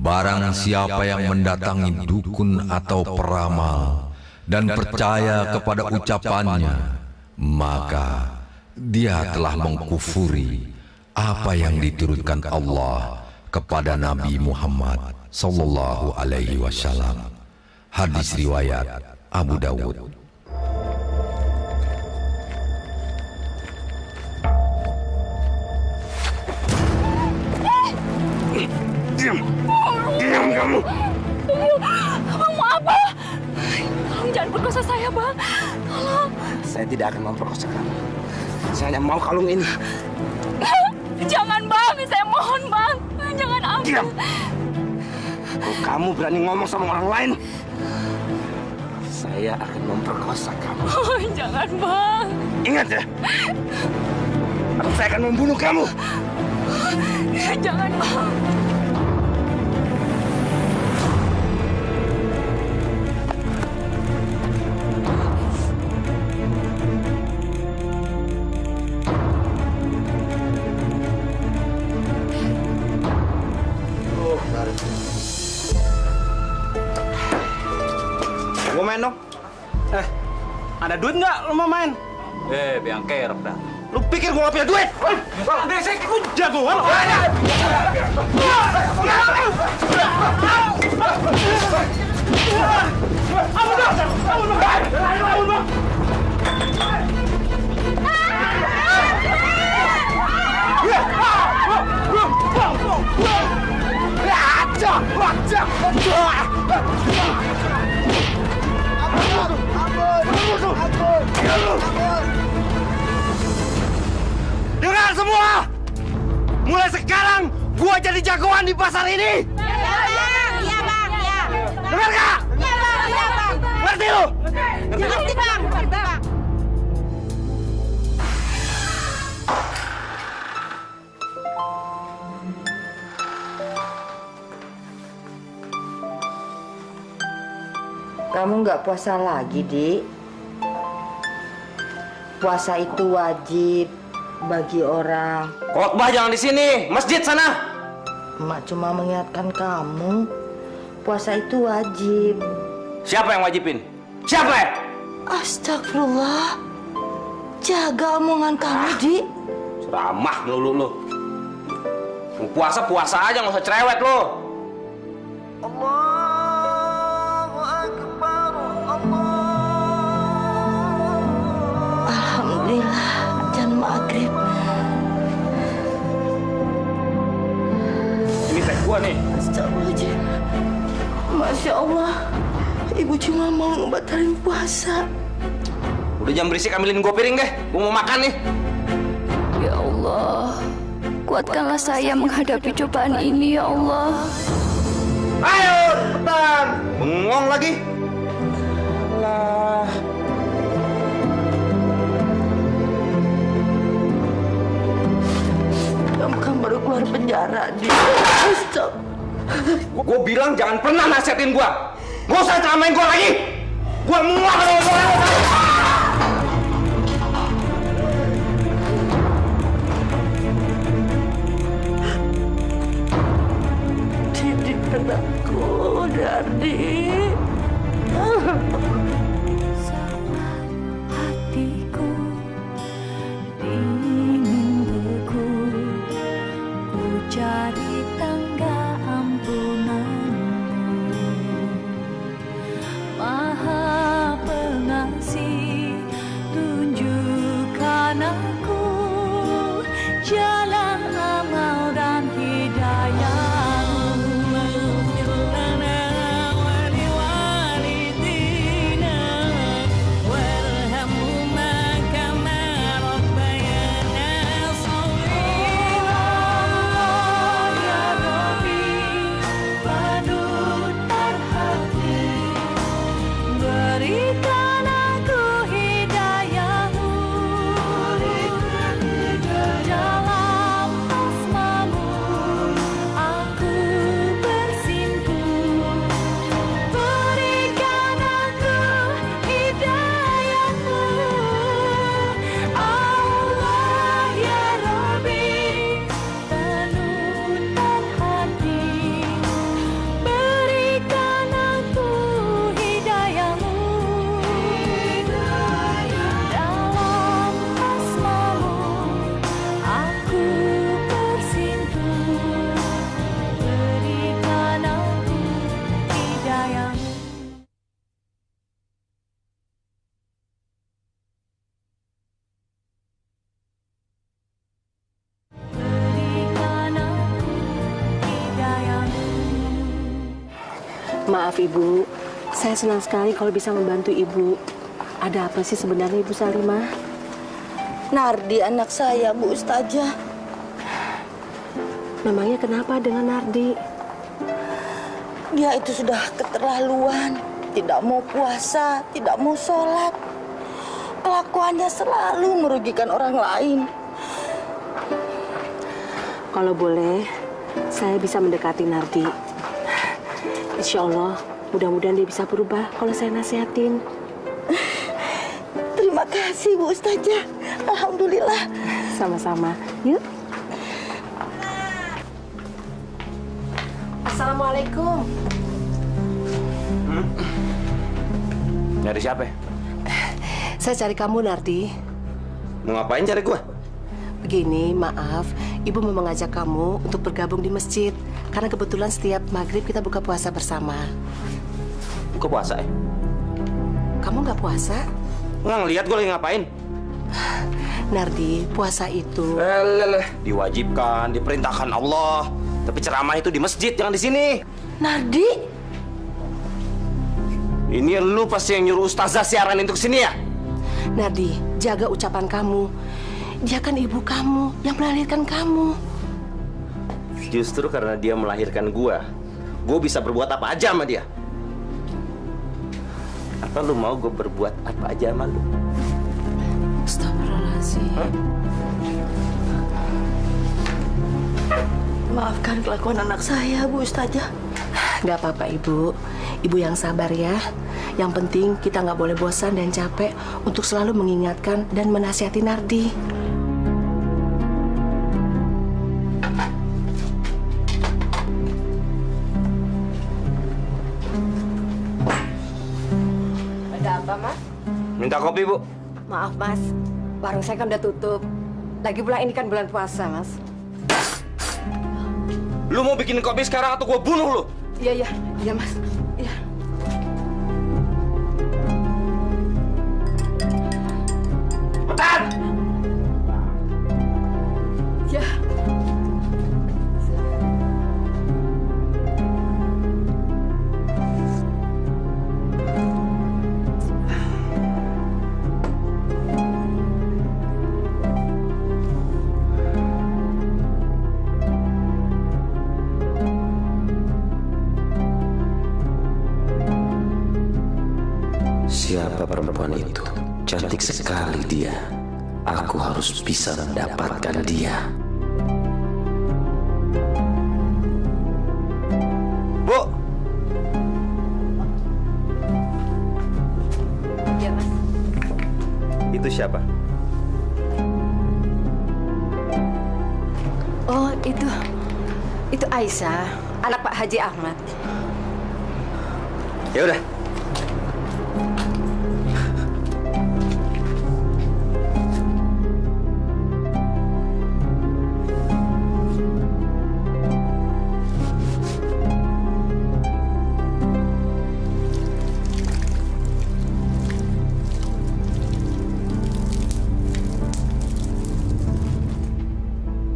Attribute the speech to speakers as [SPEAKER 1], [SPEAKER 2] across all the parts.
[SPEAKER 1] Barang siapa yang mendatangi dukun atau peramal dan percaya kepada ucapannya, maka dia telah mengkufuri apa yang diturunkan Allah kepada Nabi Muhammad sallallahu alaihi wasallam. Hadis riwayat Abu Dawud.
[SPEAKER 2] Diam kamu.
[SPEAKER 3] Abang mau apa? Tolong jangan perkosa saya, Bang. Tolong.
[SPEAKER 2] Saya tidak akan memperkosa kamu. Saya hanya mau kalung ini.
[SPEAKER 3] Jangan, Bang. Saya mohon, Bang. Jangan ambil.
[SPEAKER 2] Diam. Kalau kamu berani ngomong sama orang lain, saya akan memperkosa kamu.
[SPEAKER 3] Jangan, Bang.
[SPEAKER 2] Ingat ya, atau saya akan membunuh kamu.
[SPEAKER 3] Jangan, Bang.
[SPEAKER 2] Gue main dong. Ada duit nggak lo mau main?
[SPEAKER 4] Biang kerok dah.
[SPEAKER 2] Lu pikir gue gak punya duit?
[SPEAKER 4] Bang, saya ikut jagoan.
[SPEAKER 2] Dengar semua! Mulai sekarang, gua jadi jagoan di pasar ini!
[SPEAKER 5] Iya bang, iya.
[SPEAKER 2] Dengar gak?
[SPEAKER 5] Iya bang, iya bang.
[SPEAKER 2] Ngerti lu?
[SPEAKER 5] Ngerti bang, ngerti bang.
[SPEAKER 6] Kamu nggak puasa lagi, Dik? Puasa itu wajib bagi orang.
[SPEAKER 2] Khotbah jangan di sini, masjid sana.
[SPEAKER 6] Emak cuma mengingatkan kamu, puasa itu wajib.
[SPEAKER 2] Siapa yang wajibin? Siapa ya?
[SPEAKER 6] Astagfirullah. Jaga omongan kamu, Dik.
[SPEAKER 2] Ramah lu. Mau puasa aja, nggak usah cerewet lu.
[SPEAKER 6] Alhamdulillah, jam maghrib.
[SPEAKER 2] Ini teh gua nih.
[SPEAKER 6] Astagfirullahaladzim. Masya Allah, ibu cuma mau ngebatalin puasa.
[SPEAKER 2] Udah jam berisik, ambilin gua piring deh. Gua mau makan nih.
[SPEAKER 3] Ya Allah, kuatkanlah saya menghadapi cobaan ini, ya Allah.
[SPEAKER 2] Ayo, cepetan. Bengong lagi. Lah.
[SPEAKER 6] Kamu kan baru keluar penjara, Dik. Stop.
[SPEAKER 2] Gua bilang jangan pernah nasihatin gua. Gak usah ceramain gua lagi. Gua muak kalau gua.
[SPEAKER 6] Didik anakku, Dardi.
[SPEAKER 3] Hatiku ingin beku, ku cari tangga ampunanmu. Maha Pengasih, tunjukkan aku jalan amal dan hidayah-Mu.
[SPEAKER 7] Maaf Ibu, saya senang sekali kalau bisa membantu Ibu. Ada apa sih sebenarnya Ibu Salimah?
[SPEAKER 6] Nardi anak saya, Bu Ustazah.
[SPEAKER 7] Memangnya kenapa dengan Nardi?
[SPEAKER 6] Dia itu sudah keterlaluan. Tidak mau puasa, tidak mau sholat. Kelakuannya selalu merugikan orang lain.
[SPEAKER 7] Kalau boleh, saya bisa mendekati Nardi. Insya Allah, mudah-mudahan dia bisa berubah kalau saya nasihatin.
[SPEAKER 6] Terima kasih, Bu Ustazah. Alhamdulillah.
[SPEAKER 7] Sama-sama. Yuk. Assalamualaikum.
[SPEAKER 2] Nyari siapa?
[SPEAKER 7] Saya cari kamu, Nardi.
[SPEAKER 2] Mau ngapain cari gua?
[SPEAKER 7] Begini, maaf. Ibu mau mengajak kamu untuk bergabung di masjid. Karena kebetulan setiap maghrib kita buka puasa bersama.
[SPEAKER 2] Buka puasa ya?
[SPEAKER 7] Kamu nggak puasa?
[SPEAKER 2] Nggak ngeliat gua lagi ngapain?
[SPEAKER 7] Nardi, puasa itu...
[SPEAKER 2] Diwajibkan, diperintahkan Allah. Tapi ceramah itu di masjid, jangan di sini.
[SPEAKER 6] Nardi?
[SPEAKER 2] Ini lu pasti yang nyuruh ustazah siaran untuk sini ya?
[SPEAKER 7] Nardi, jaga ucapan kamu. Dia kan ibu kamu yang melahirkan kamu.
[SPEAKER 2] Justru karena dia melahirkan gua bisa berbuat apa aja sama dia. Apa lu mau gue berbuat apa aja sama lu?
[SPEAKER 7] Astagfirullahaladzim.
[SPEAKER 6] Maafkan kelakuan anak saya, Bu Ustazah.
[SPEAKER 7] Gak apa-apa, Ibu. Ibu yang sabar ya. Yang penting kita nggak boleh bosan dan capek untuk selalu mengingatkan dan menasihati Nardi.
[SPEAKER 8] Ada apa, Mas?
[SPEAKER 2] Minta kopi, Bu.
[SPEAKER 8] Maaf, Mas. Warung saya kan udah tutup. Lagi pula ini kan bulan puasa, Mas.
[SPEAKER 2] Lu mau bikin kopi sekarang atau gue bunuh lu?
[SPEAKER 8] Iya, Mas. Iya.
[SPEAKER 2] Cepetan!
[SPEAKER 8] Ya.
[SPEAKER 9] Siapa perempuan itu? Cantik sekali dia. Aku harus bisa mendapatkan dia.
[SPEAKER 2] Bu!
[SPEAKER 8] Iya, Mas.
[SPEAKER 2] Itu siapa?
[SPEAKER 8] Oh, itu Aisyah, anak Pak Haji Ahmad.
[SPEAKER 2] Ya udah.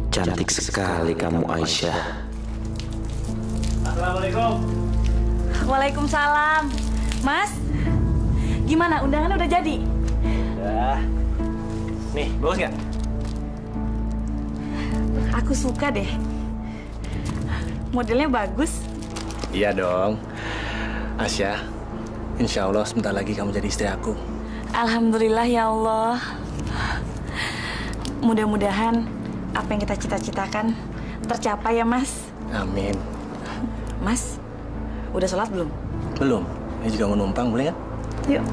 [SPEAKER 9] Cantik sekali kamu, Aisyah.
[SPEAKER 4] Assalamualaikum.
[SPEAKER 10] Waalaikumsalam. Mas, gimana? Undangan udah jadi?
[SPEAKER 4] Udah. Nih, bagus nggak?
[SPEAKER 10] Aku suka deh. Modelnya bagus.
[SPEAKER 4] Iya dong. Asya, insya Allah sebentar lagi kamu jadi istri aku.
[SPEAKER 10] Alhamdulillah ya Allah. Mudah-mudahan apa yang kita cita-citakan tercapai ya, Mas.
[SPEAKER 4] Amin.
[SPEAKER 10] Mas, udah sholat belum?
[SPEAKER 4] Belum. Ini juga mau numpang, boleh kan?
[SPEAKER 10] Yuk.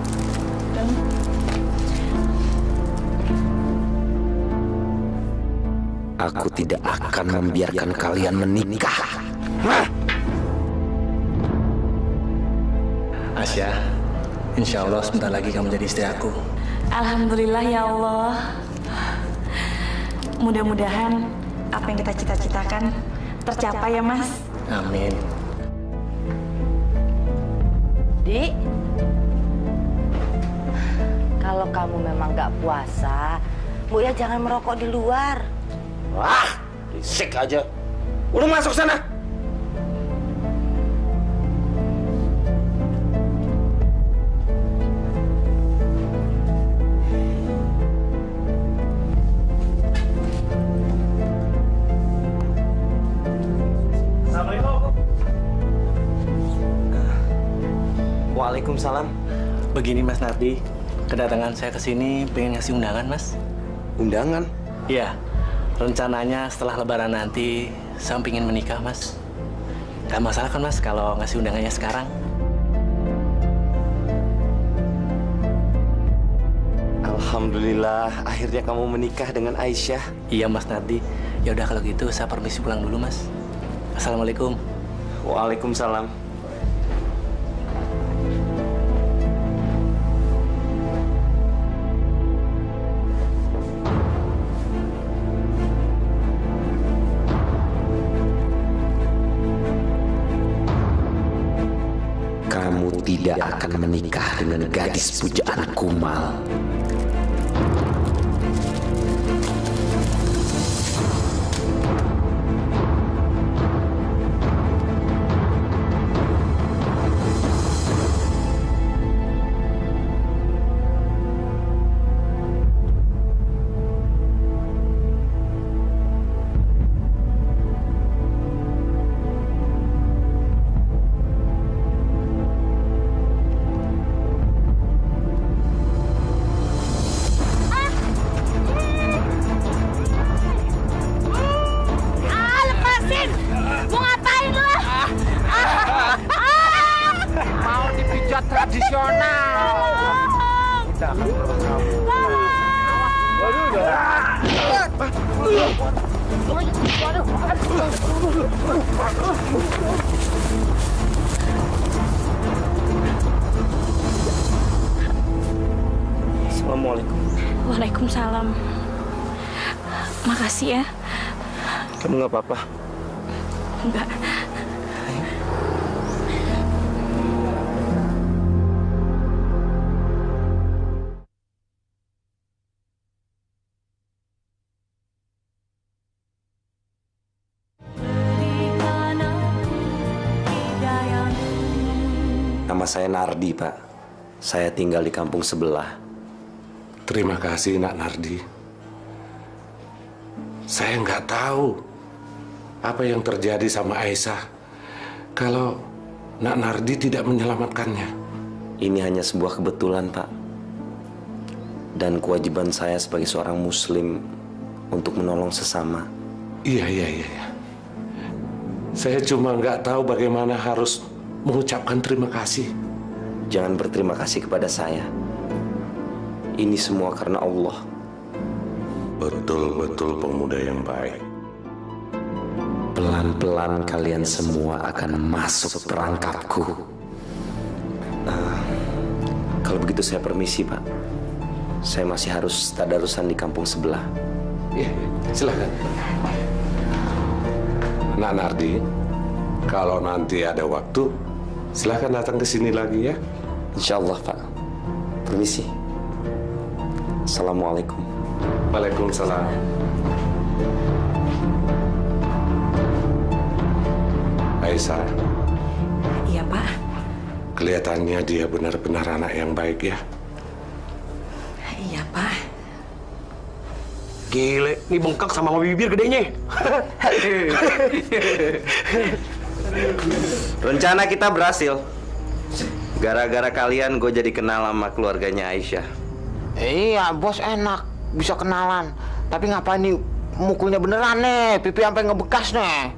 [SPEAKER 9] Aku tidak akan membiarkan kalian menikah.
[SPEAKER 4] Asya, insya Allah sebentar lagi kamu jadi istri aku.
[SPEAKER 10] Alhamdulillah ya Allah. Mudah-mudahan apa yang kita cita-citakan tercapai ya, Mas.
[SPEAKER 4] Amin.
[SPEAKER 6] Dik, kalau kamu memang nggak puasa, Bu ya jangan merokok di luar.
[SPEAKER 2] Wah, risik aja. Udah masuk sana.
[SPEAKER 4] Waalaikumsalam. Begini Mas Nardi, kedatangan saya ke sini pengen ngasih undangan, Mas.
[SPEAKER 9] Undangan?
[SPEAKER 4] Iya. Rencananya setelah Lebaran nanti saya pengen menikah, Mas. Gak masalah kan, Mas, kalau ngasih undangannya sekarang?
[SPEAKER 9] Alhamdulillah, akhirnya kamu menikah dengan Aisyah.
[SPEAKER 4] Iya, Mas Nardi. Ya udah kalau gitu saya permisi pulang dulu, Mas. Assalamualaikum.
[SPEAKER 9] Waalaikumsalam. Kamu tidak akan menikah dengan gadis pujaanku, Mal.
[SPEAKER 4] Assalamualaikum.
[SPEAKER 10] Waalaikumsalam. Makasih ya.
[SPEAKER 4] Kamu nggak apa-apa?
[SPEAKER 10] Enggak.
[SPEAKER 9] Nama saya Nardi, Pak. Saya tinggal di kampung sebelah.
[SPEAKER 11] Terima kasih, Nak Nardi. Saya nggak tahu apa yang terjadi sama Aisyah kalau Nak Nardi tidak menyelamatkannya.
[SPEAKER 9] Ini hanya sebuah kebetulan, Pak. Dan kewajiban saya sebagai seorang Muslim untuk menolong sesama.
[SPEAKER 11] Iya. Saya cuma nggak tahu bagaimana harus mengucapkan terima kasih.
[SPEAKER 9] Jangan berterima kasih kepada saya. Ini semua karena Allah.
[SPEAKER 11] Betul-betul pemuda yang baik.
[SPEAKER 9] Pelan-pelan kalian semua akan masuk perangkapku. Kalau begitu saya permisi, Pak. Saya masih harus tadarusan di kampung sebelah.
[SPEAKER 11] Iya, silakan. Nak Nardi, kalau nanti ada waktu, silakan datang ke sini lagi ya.
[SPEAKER 9] Insya Allah, Pak. Permisi. Assalamualaikum.
[SPEAKER 11] Waalaikumsalam. Aisyah.
[SPEAKER 10] Iya, Pak.
[SPEAKER 11] Kelihatannya dia benar-benar anak yang baik ya.
[SPEAKER 10] Iya, Pak.
[SPEAKER 2] Gile, ini bengkak sama bibir gedenya.
[SPEAKER 9] Rencana kita berhasil. Gara-gara kalian gue jadi kenal sama keluarganya Aisyah.
[SPEAKER 12] Iya, bos enak bisa kenalan. Tapi ngapain nih mukulnya beneran nih? Pipi sampai ngebekas nih.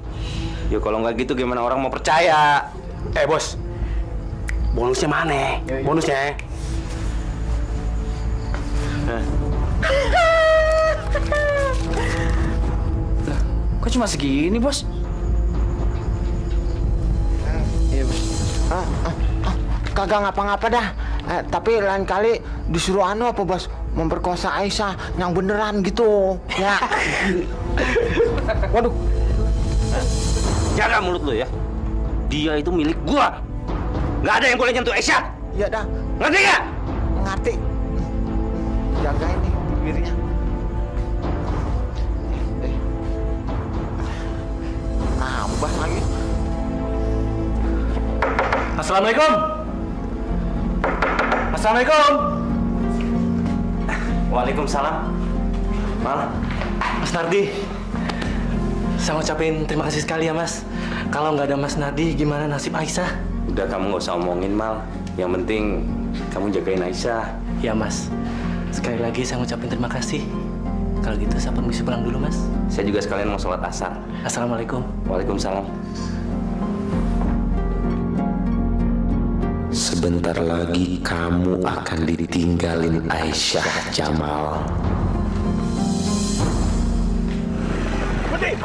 [SPEAKER 9] Yo kalau nggak gitu gimana orang mau percaya?
[SPEAKER 2] Bos. Bonusnya mana? Bonusnya.
[SPEAKER 12] Lah, kok cuma segini, bos? Iya, bos. Kagak ngapa-ngapa dah. Tapi lain kali disuruh apa, bos? Memperkosa Aisyah yang beneran gitu. Ya.
[SPEAKER 2] Waduh.
[SPEAKER 9] Jaga mulut lu ya. Dia itu milik gua. Nggak ada yang boleh nyentuh Aisyah.
[SPEAKER 12] Iya dah.
[SPEAKER 9] Ngerti nggak?
[SPEAKER 12] Ngerti. Jagain nih bibirnya. Nambah lagi.
[SPEAKER 4] Assalamualaikum. Assalamualaikum.
[SPEAKER 9] Waalaikumsalam. Mal.
[SPEAKER 4] Mas Nardi. Saya ngucapin terima kasih sekali ya, Mas. Kalau nggak ada Mas Nardi, gimana nasib Aisyah?
[SPEAKER 9] Udah kamu nggak usah omongin, Mal. Yang penting kamu jagain Aisyah.
[SPEAKER 4] Ya Mas, sekali lagi saya ngucapin terima kasih. Kalau gitu saya permisi pulang dulu Mas.
[SPEAKER 9] Saya juga sekalian mau sholat asar.
[SPEAKER 4] Assalamualaikum.
[SPEAKER 9] Waalaikumsalam. Sebentar lagi kamu akan ditinggalin Aisyah, Jamal.
[SPEAKER 2] Putih!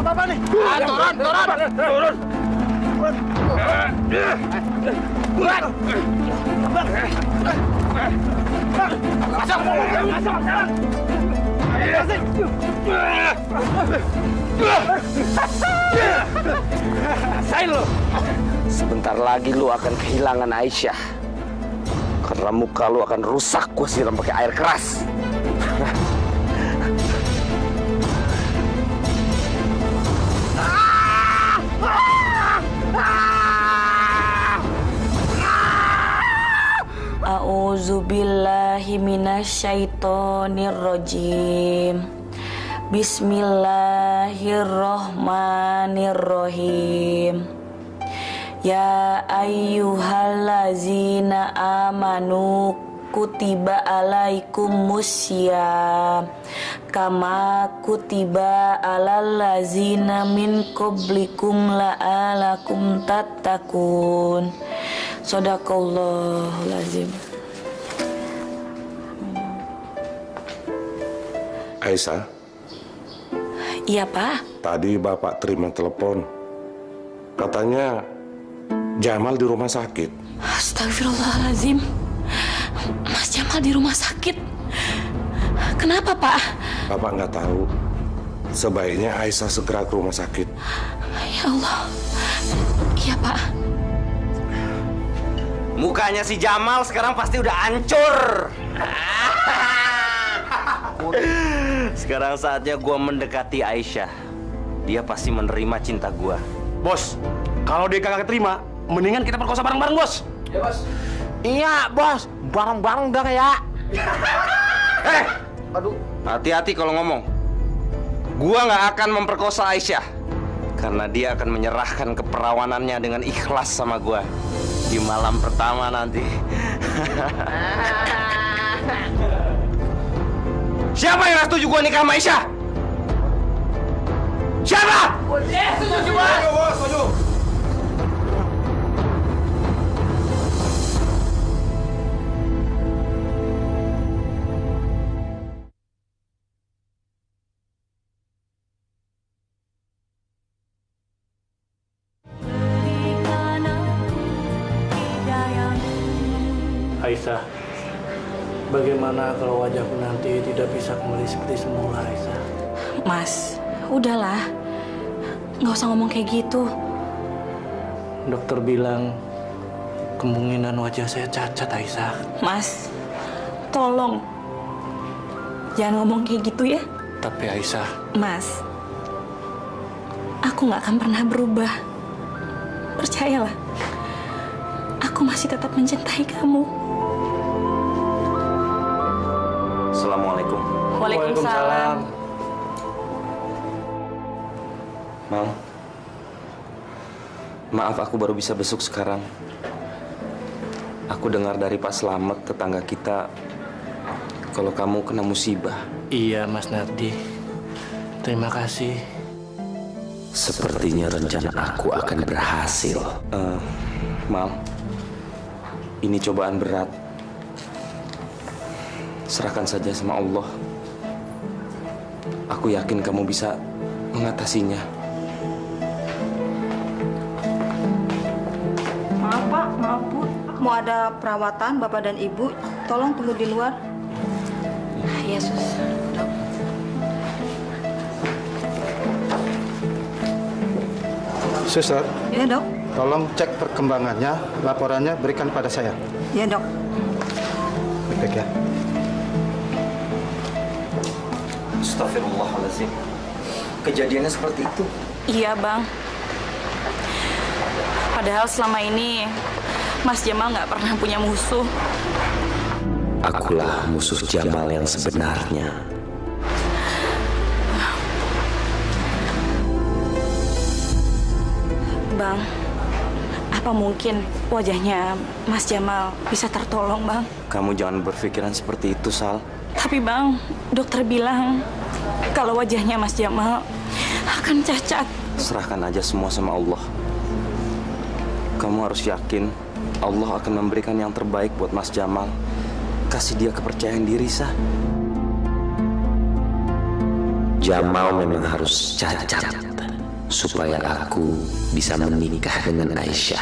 [SPEAKER 2] Apa-apa nih? Turun!
[SPEAKER 9] Sebentar lagi lu akan kehilangan Aisyah. Karena muka lu akan rusak gua siram pakai air keras.
[SPEAKER 13] A'udzubillahi minasyaitonirrajim. Bismillahirrahmanirrahim. Ya ayyuhallazina amanu kutiba alaikumussyam kama kutiba alal ladzina min qablikum la'alakum tattaqun. Shadaqallahul azim.
[SPEAKER 11] Aisyah.
[SPEAKER 13] Iya, Pak.
[SPEAKER 11] Tadi Bapak terima telepon. Katanya Jamal di rumah sakit.
[SPEAKER 13] Astagfirullahaladzim. Mas Jamal di rumah sakit. Kenapa, Pak?
[SPEAKER 11] Bapak nggak tahu. Sebaiknya Aisyah segera ke rumah sakit.
[SPEAKER 13] Ya Allah. Iya, Pak.
[SPEAKER 9] Mukanya si Jamal sekarang pasti udah hancur. Sekarang saatnya gua mendekati Aisyah. Dia pasti menerima cinta gua.
[SPEAKER 2] Bos, kalau dia kagak terima, mendingan kita perkosa bareng-bareng, Bos.
[SPEAKER 12] Ya, Bos. Iya, Bos. Bareng-bareng dah ya.
[SPEAKER 9] Aduh. Hati-hati kalau ngomong. Gua nggak akan memperkosa Aisyah. Karena dia akan menyerahkan keperawanannya dengan ikhlas sama gua. Di malam pertama nanti. Siapa yang setuju gua nikah sama Aisyah? Siapa?
[SPEAKER 2] Setuju, Bos. Setuju.
[SPEAKER 4] Aisyah, bagaimana kalau wajahku nanti tidak bisa kembali seperti semula, Aisyah?
[SPEAKER 13] Mas, udahlah. Nggak usah ngomong kayak gitu.
[SPEAKER 4] Dokter bilang kemungkinan wajah saya cacat, Aisyah.
[SPEAKER 13] Mas, tolong. Jangan ngomong kayak gitu ya.
[SPEAKER 4] Tapi Aisyah...
[SPEAKER 13] Mas, aku nggak akan pernah berubah. Percayalah. Aku masih tetap mencintai kamu.
[SPEAKER 9] Assalamualaikum.
[SPEAKER 13] Waalaikumsalam.
[SPEAKER 9] Mam, maaf aku baru bisa besuk sekarang. Aku dengar dari Pak Slamet, tetangga kita, kalau kamu kena musibah.
[SPEAKER 4] Iya, Mas Nardi. Terima kasih.
[SPEAKER 9] Sepertinya rencana aku akan berhasil. Mam, ini cobaan berat. Serahkan saja sama Allah. Aku yakin kamu bisa mengatasinya.
[SPEAKER 10] Maaf Pak, maaf Bu. Mau ada perawatan Bapak dan Ibu. Tolong tunggu di luar.
[SPEAKER 13] Iya, Sus. Dok.
[SPEAKER 14] Suster.
[SPEAKER 10] Iya, Dok.
[SPEAKER 14] Tolong cek perkembangannya, laporannya berikan pada saya.
[SPEAKER 10] Iya, Dok.
[SPEAKER 14] Baik ya.
[SPEAKER 9] Astagfirullahaladzim. Kejadiannya seperti itu.
[SPEAKER 13] Iya, Bang. Padahal selama ini Mas Jamal nggak pernah punya musuh.
[SPEAKER 9] Akulah musuh Jamal yang sebenarnya.
[SPEAKER 13] Bang, Apa mungkin wajahnya Mas Jamal bisa tertolong, Bang?
[SPEAKER 9] Kamu jangan berpikiran seperti itu, Sal.
[SPEAKER 13] Tapi Bang, dokter bilang kalau wajahnya Mas Jamal akan cacat.
[SPEAKER 9] Serahkan aja semua sama Allah. Kamu harus yakin Allah akan memberikan yang terbaik buat Mas Jamal. Kasih dia kepercayaan diri, Sah.
[SPEAKER 15] Jamal memang harus cacat supaya aku bisa menikah dengan Aisyah.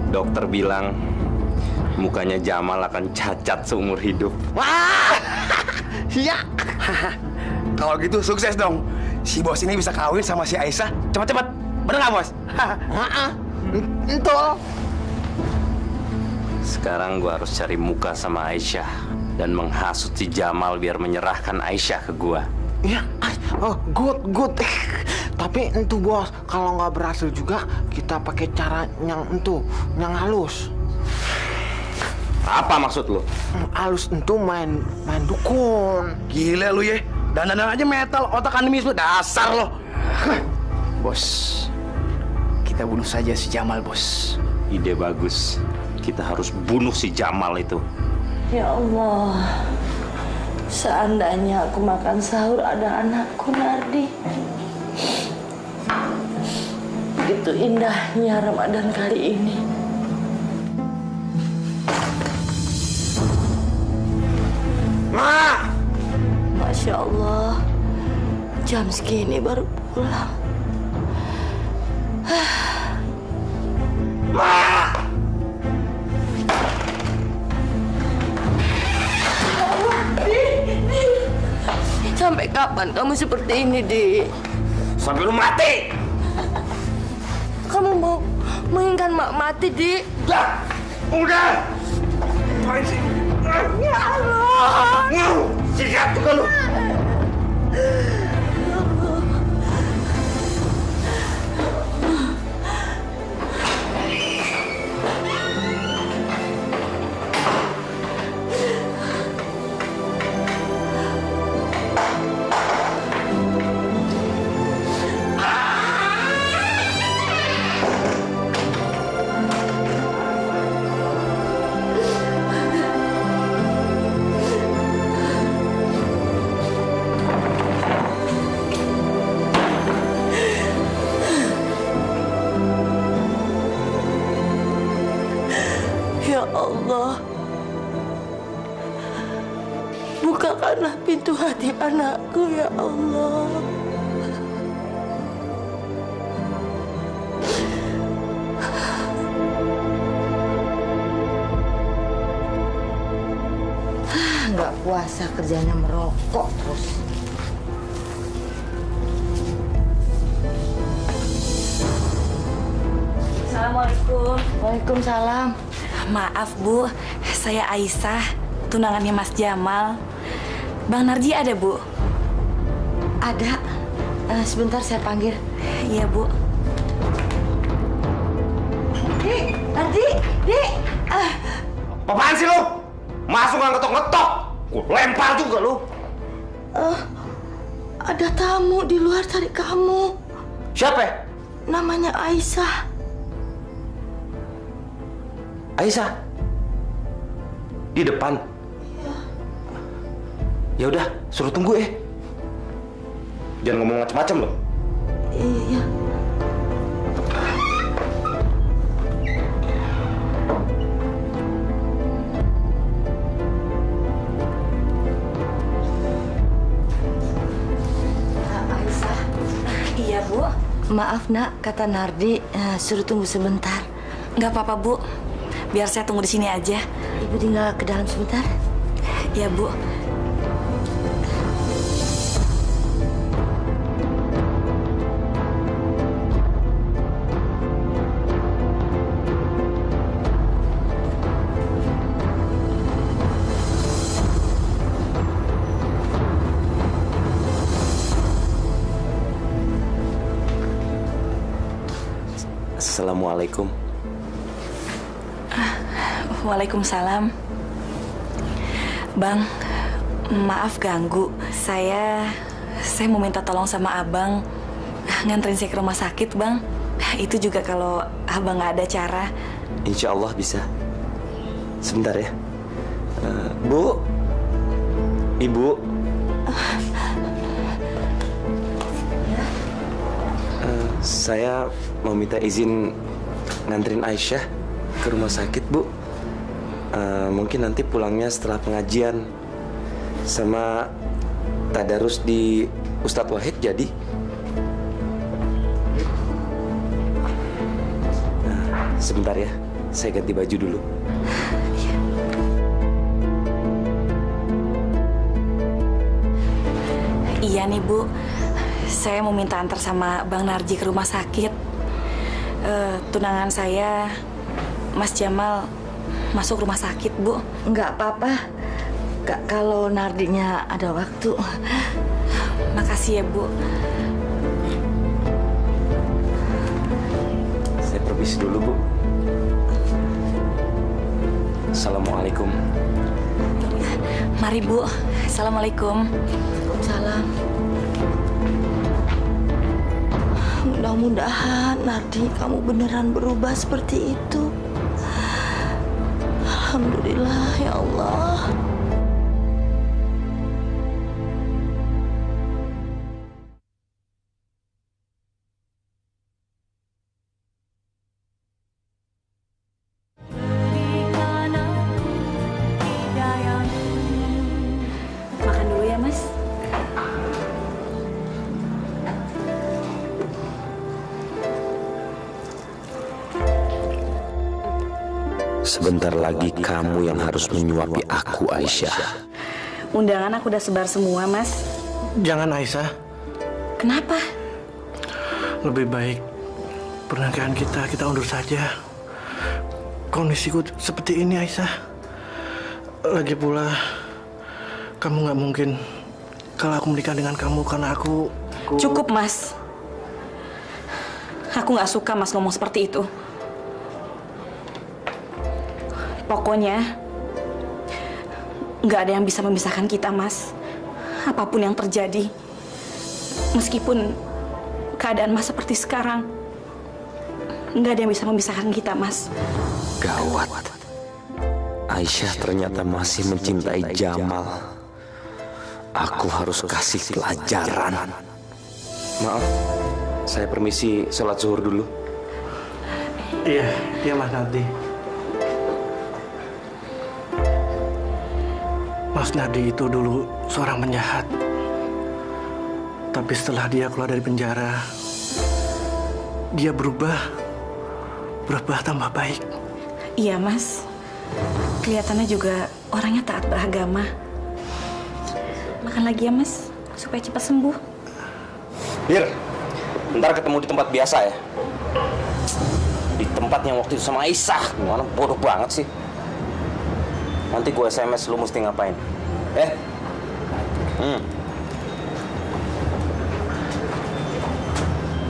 [SPEAKER 9] Dokter bilang mukanya Jamal akan cacat seumur hidup.
[SPEAKER 16] Wah, iya. Kalau gitu sukses dong. Si bos ini bisa kawin sama si Aisyah cepat-cepat. Bener nggak, Bos?
[SPEAKER 12] Entul.
[SPEAKER 9] Sekarang gua harus cari muka sama Aisyah dan menghasut si Jamal biar menyerahkan Aisyah ke gua.
[SPEAKER 12] Ya, oh, good. Tapi entu bos, kalau nggak berhasil juga kita pakai cara yang halus.
[SPEAKER 9] Apa maksud lu?
[SPEAKER 12] Halus entu main dukun.
[SPEAKER 16] Gila lu ya. Dandan aja metal, otak animis lu dasar lo. Bos, kita bunuh saja si Jamal, Bos.
[SPEAKER 9] Ide bagus. Kita harus bunuh si Jamal itu.
[SPEAKER 6] Ya Allah, seandainya aku makan sahur ada anakku Nardi. Begitu indahnya Ramadan kali ini.
[SPEAKER 16] Ma!
[SPEAKER 6] Masya Allah, jam segini baru pulang.
[SPEAKER 16] Ma!
[SPEAKER 6] Sampai kapan kamu seperti ini, Di?
[SPEAKER 16] Sampai lu mati!
[SPEAKER 6] Kamu mau menginginkan mak mati, Di?
[SPEAKER 16] Udah! Ngapain sih?
[SPEAKER 6] Ya Allah!
[SPEAKER 16] Sikat juga lu!
[SPEAKER 6] Ya Allah, bukakanlah pintu hati anakku, ya Allah.
[SPEAKER 17] Nggak puasa kerjanya merokok terus.
[SPEAKER 13] Assalamualaikum.
[SPEAKER 6] Waalaikumsalam.
[SPEAKER 13] Maaf Bu, saya Aisyah, tunangannya Mas Jamal. Bang Narji ada Bu?
[SPEAKER 6] Ada. Sebentar saya panggil.
[SPEAKER 13] Iya Bu.
[SPEAKER 6] Narji, Di.
[SPEAKER 16] Apaan sih lu? Masuk nggak ngetok-ngetok. Gue lempar juga lu.
[SPEAKER 6] Ada tamu di luar cari kamu.
[SPEAKER 16] Siapa?
[SPEAKER 6] Namanya Aisyah.
[SPEAKER 16] Aisyah? Di depan? Ya udah, suruh tunggu ya. Jangan ngomong macam-macam loh.
[SPEAKER 6] Iya. Aisyah.
[SPEAKER 13] Iya Bu.
[SPEAKER 6] Maaf nak, kata Nardi suruh tunggu sebentar.
[SPEAKER 13] Nggak apa-apa Bu. Biar saya tunggu di sini aja.
[SPEAKER 6] Ibu tinggal ke dalam sebentar.
[SPEAKER 13] Ya Bu.
[SPEAKER 15] Assalamualaikum.
[SPEAKER 13] Waalaikumsalam. Bang, maaf ganggu. Saya mau minta tolong sama abang nganterin saya ke rumah sakit, Bang. Itu juga kalau abang nggak ada cara.
[SPEAKER 15] Insya Allah bisa. Sebentar ya. Bu, Ibu. Saya mau minta izin nganterin Aisyah ke rumah sakit, Bu. Mungkin nanti pulangnya setelah pengajian sama tadarus di Ustadz Wahid jadi. Sebentar ya, saya ganti baju dulu.
[SPEAKER 13] Iya nih Bu, saya mau minta antar sama Bang Narji ke rumah sakit. Tunangan saya, Mas Jamal, masuk rumah sakit, Bu.
[SPEAKER 17] Enggak apa-apa, kalau Nardinya ada waktu.
[SPEAKER 13] Makasih ya, Bu.
[SPEAKER 15] Saya permisi dulu, Bu. Assalamualaikum.
[SPEAKER 13] Mari, Bu. Assalamualaikum.
[SPEAKER 17] Waalaikumsalam. Mudah-mudahan Nardi kamu beneran berubah seperti itu. Alhamdulillah ya Allah.
[SPEAKER 13] Makan dulu ya, Mas.
[SPEAKER 15] Sebentar lagi kamu yang harus menyuapi aku, Aisyah.
[SPEAKER 13] Undangan aku udah sebar semua, Mas.
[SPEAKER 16] Jangan, Aisyah.
[SPEAKER 13] Kenapa?
[SPEAKER 16] Lebih baik pernikahan kita undur saja. Kondisiku seperti ini, Aisyah. Lagi pula, kamu nggak mungkin kalau aku menikah dengan kamu karena aku...
[SPEAKER 13] Cukup, Mas. Aku nggak suka Mas ngomong seperti itu. Pokoknya, nggak ada yang bisa memisahkan kita, Mas. Apapun yang terjadi, meskipun keadaan Mas seperti sekarang, nggak ada yang bisa memisahkan kita, Mas.
[SPEAKER 15] Gawat. Aisyah ternyata masih mencintai Jamal. Aku harus kasih pelajaran. Maaf, saya permisi sholat zuhur dulu.
[SPEAKER 16] Iya Mas Nardi. Mas Nardi itu dulu seorang penjahat. Tapi setelah dia keluar dari penjara, dia berubah tambah baik.
[SPEAKER 13] Iya, Mas. Kelihatannya juga orangnya taat beragama. Makan lagi ya, Mas, supaya cepat sembuh.
[SPEAKER 9] Bir, ntar ketemu di tempat biasa ya. Di tempat yang waktu itu sama Aisyah. Gimana bodoh banget sih. Nanti gue SMS lu mesti ngapain.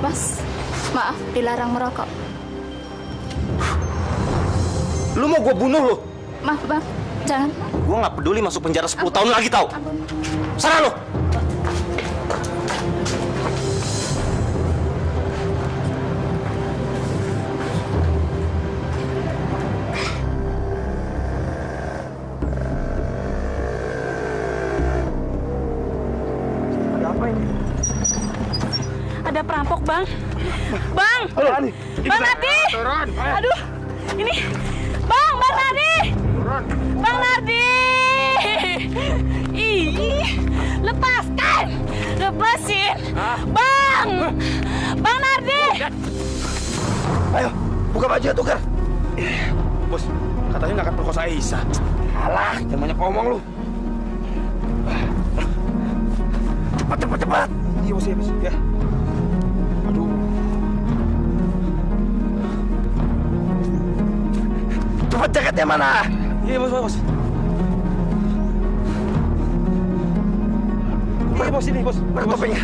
[SPEAKER 3] Mas, maaf dilarang merokok.
[SPEAKER 9] Lu mau gue bunuh lu?
[SPEAKER 3] Maaf Bang, jangan.
[SPEAKER 9] Gue nggak peduli masuk penjara 10 tahun lagi tau. Sana lu.
[SPEAKER 13] Ada perampok, Bang. Bang! Bang Nardi! Aduh, ini. Bang Nardi! Bang Nardi! Ih, lepaskan! Lepasin! Bang! Bang Nardi!
[SPEAKER 9] Ayo, buka baju ya, tukar. Bos, katanya nggak akan perkosa Aisyah. Alah, jangan banyak ngomong lu. Cepat. Iya, bos, ya. Aduh. Cepat, jaketnya mana? Iya, bos. Iya, bos, ini, bos. Mana topengnya?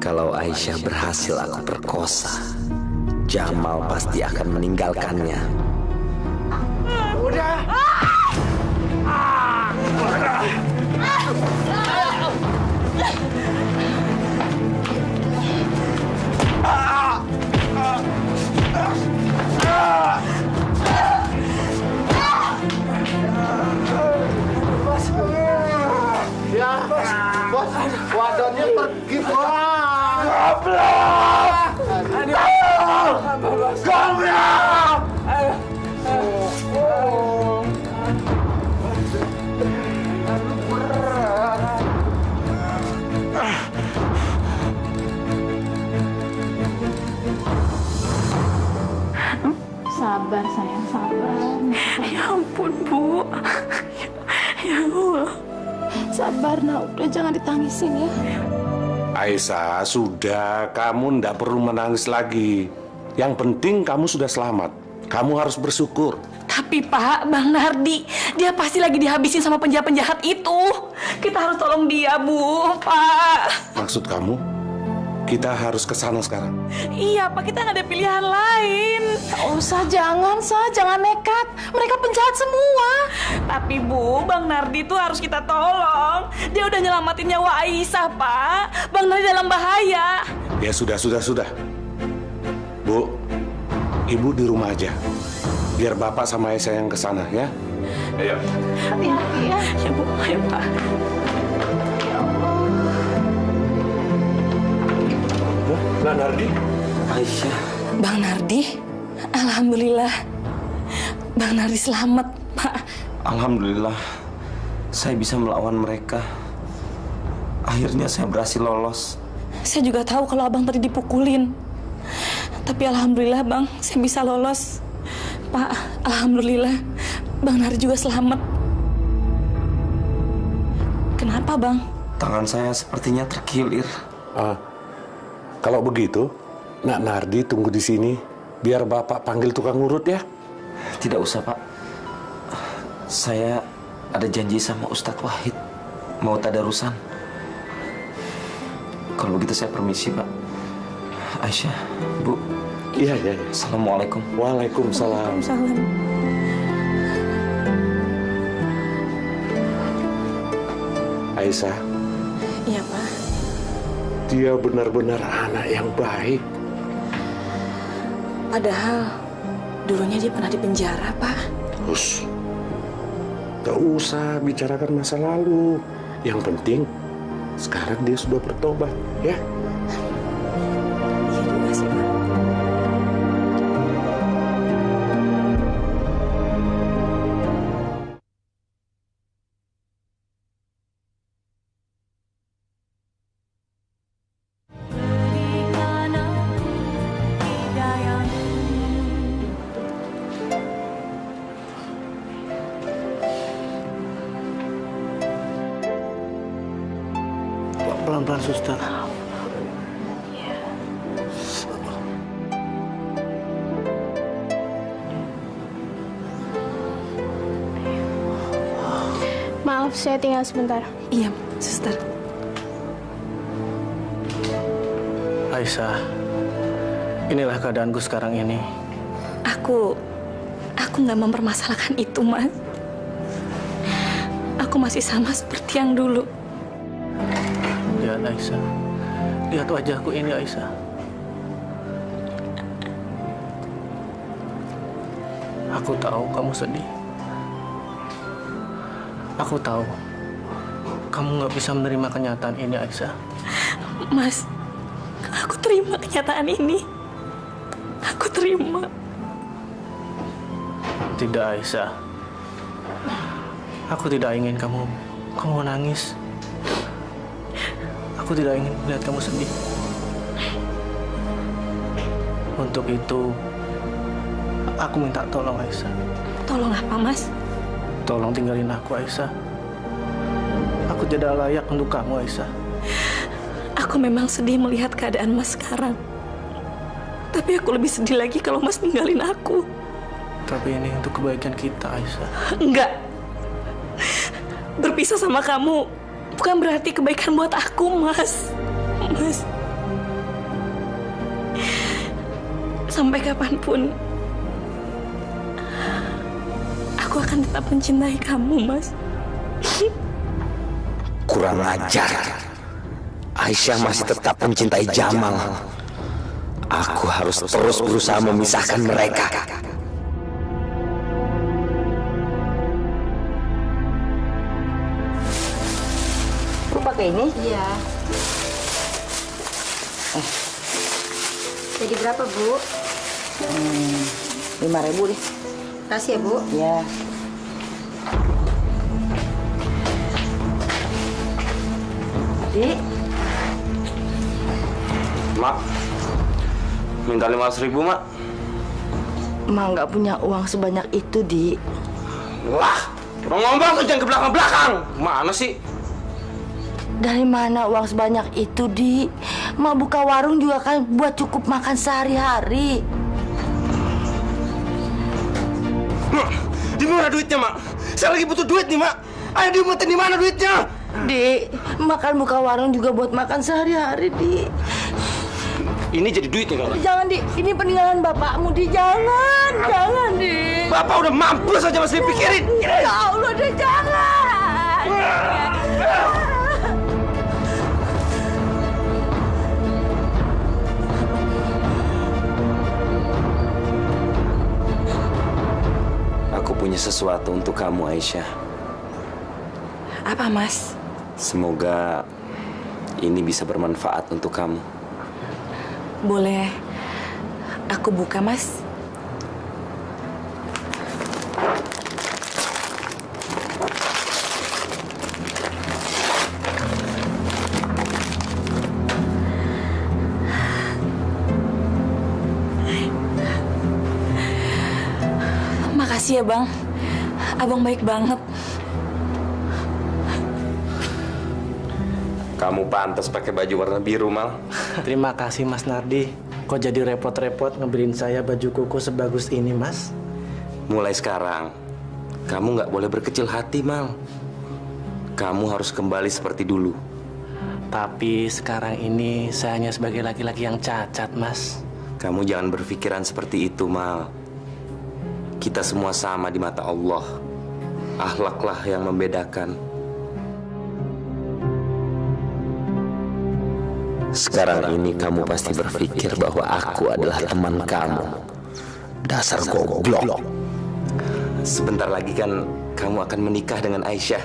[SPEAKER 15] Kalau Aisyah berhasil aku perkosa, Jamal pasti akan meninggalkannya.
[SPEAKER 5] Udah.
[SPEAKER 12] Ya, bos, wadonnya pergi, bos.
[SPEAKER 5] Goblok! Goblok!
[SPEAKER 3] Sabar sayang, sabar.
[SPEAKER 7] Ya ampun, Bu. Ya Allah. Sabar, nak. Udah jangan ditangisin ya.
[SPEAKER 11] Aisyah, sudah. Kamu ndak perlu menangis lagi. Yang penting kamu sudah selamat. Kamu harus bersyukur.
[SPEAKER 13] Tapi Pak, Bang Nardi, dia pasti lagi dihabisin sama penjahat-penjahat itu. Kita harus tolong dia, Bu, Pak.
[SPEAKER 11] Maksud kamu, kita harus ke sana sekarang?
[SPEAKER 13] Iya, Pak, kita nggak ada pilihan lain.
[SPEAKER 7] Nggak usah, jangan nekat. Mereka penjahat semua.
[SPEAKER 13] Tapi Bu, Bang Nardi tuh harus kita tolong. Dia udah nyelamatin nyawa Aisyah, Pak. Bang Nardi dalam bahaya.
[SPEAKER 11] Ya sudah. Bu, Ibu di rumah aja. Biar Bapak sama Aisyah yang ke sana ya. Ayo.
[SPEAKER 7] Hati-hati ya.
[SPEAKER 13] Ya Bu, ayo Pak.
[SPEAKER 7] Ya Allah.
[SPEAKER 11] Nak Nardi?
[SPEAKER 15] Aisyah.
[SPEAKER 13] Bang Nardi, alhamdulillah. Bang Nardi selamat, Pak.
[SPEAKER 9] Alhamdulillah, saya bisa melawan mereka. Akhirnya saya berhasil lolos.
[SPEAKER 13] Saya juga tahu kalau Abang tadi dipukulin. Tapi alhamdulillah, Bang, saya bisa lolos. Pak, alhamdulillah, Bang Nardi juga selamat. Kenapa, Bang?
[SPEAKER 9] Tangan saya sepertinya terkilir.
[SPEAKER 11] Kalau begitu, Nak Nardi tunggu di sini. Biar Bapak panggil tukang urut ya.
[SPEAKER 9] Tidak usah, Pak. Saya ada janji sama Ustadz Wahid. Mau tadarusan. Kalau begitu saya permisi, Pak. Aisyah, Bu.
[SPEAKER 11] Iya.
[SPEAKER 9] Assalamualaikum.
[SPEAKER 11] Waalaikumsalam. Aisyah.
[SPEAKER 13] Iya, Pak.
[SPEAKER 11] Dia benar-benar anak yang baik.
[SPEAKER 13] Padahal dulunya dia pernah dipenjara, Pak.
[SPEAKER 11] Terus, gak usah bicarakan masa lalu. Yang penting, sekarang dia sudah bertobat, ya?
[SPEAKER 13] Iya juga sih, Pak.
[SPEAKER 16] Pelan-pelan, suster.
[SPEAKER 3] Maaf, saya tinggal sebentar.
[SPEAKER 13] Iya, suster.
[SPEAKER 16] Aisyah, inilah keadaanku sekarang ini.
[SPEAKER 13] Aku nggak mempermasalahkan itu, Mas. Aku masih sama seperti yang dulu.
[SPEAKER 16] Lihat Aisyah, lihat wajahku ini Aisyah. Aku tahu kamu sedih. Aku tahu kamu nggak bisa menerima kenyataan ini Aisyah.
[SPEAKER 13] Mas, aku terima kenyataan ini. Aku terima.
[SPEAKER 16] Tidak Aisyah, aku tidak ingin kamu nangis. Aku tidak ingin melihat kamu sedih. Untuk itu, aku minta tolong Aisyah.
[SPEAKER 13] Tolong apa, Mas?
[SPEAKER 16] Tolong tinggalin aku Aisyah. Aku tidak layak untuk kamu Aisyah.
[SPEAKER 13] Aku memang sedih melihat keadaan Mas sekarang. Tapi aku lebih sedih lagi kalau Mas ninggalin aku.
[SPEAKER 16] Tapi ini untuk kebaikan kita, Aisyah.
[SPEAKER 13] Enggak. Berpisah sama kamu bukan berarti kebaikan buat aku, Mas. Mas. Sampai kapanpun aku akan tetap mencintai kamu, Mas.
[SPEAKER 15] Kurang ajar. Aisyah masih tetap mencintai Jamal. Aku harus terus berusaha memisahkan mereka.
[SPEAKER 17] Lu pakai ini?
[SPEAKER 8] Iya. Jadi berapa, Bu?
[SPEAKER 17] 5.000 deh.
[SPEAKER 8] Kasih ya, Bu.
[SPEAKER 17] Ya. Dik.
[SPEAKER 9] Mak, minta 500.000, Mak.
[SPEAKER 7] Mak nggak punya uang sebanyak itu, Di.
[SPEAKER 9] Wah, orang ngomong tuh jangan ke belakang-belakang. Mana sih?
[SPEAKER 7] Dari mana uang sebanyak itu, Di? Mak buka warung juga kan buat cukup makan sehari-hari.
[SPEAKER 2] Mak, di mana duitnya, Mak? Saya lagi butuh duit nih, Mak. Ayo diumpetin di mana duitnya?
[SPEAKER 7] Di, makan buka warung juga buat makan sehari-hari, Di.
[SPEAKER 2] Ini jadi duitnya kalau.
[SPEAKER 7] Jangan, Di. Ini peninggalan bapakmu, Di. Jangan, jangan, Di.
[SPEAKER 2] Bapak udah mampus aja masih dipikirin.
[SPEAKER 7] Ya Allah, Di, jangan.
[SPEAKER 15] Aku punya sesuatu untuk kamu, Aisyah.
[SPEAKER 13] Apa, Mas?
[SPEAKER 15] Semoga ini bisa bermanfaat untuk kamu.
[SPEAKER 13] Boleh aku buka, Mas? Makasih ya, Bang. Abang baik banget.
[SPEAKER 9] Kamu pantas pakai baju warna biru, Mal.
[SPEAKER 16] Terima kasih, Mas Nardi. Kok jadi repot-repot ngebeliin saya baju koko sebagus ini, Mas?
[SPEAKER 9] Mulai sekarang, kamu nggak boleh berkecil hati, Mal. Kamu harus kembali seperti dulu.
[SPEAKER 16] Tapi sekarang ini saya hanya sebagai laki-laki yang cacat, Mas.
[SPEAKER 9] Kamu jangan berpikiran seperti itu, Mal. Kita semua sama di mata Allah. Akhlaklah yang membedakan.
[SPEAKER 15] Sekarang ini kamu pasti berpikir bahwa aku adalah teman kamu. Dasar goblok.
[SPEAKER 9] Sebentar lagi kan kamu akan menikah dengan Aisyah.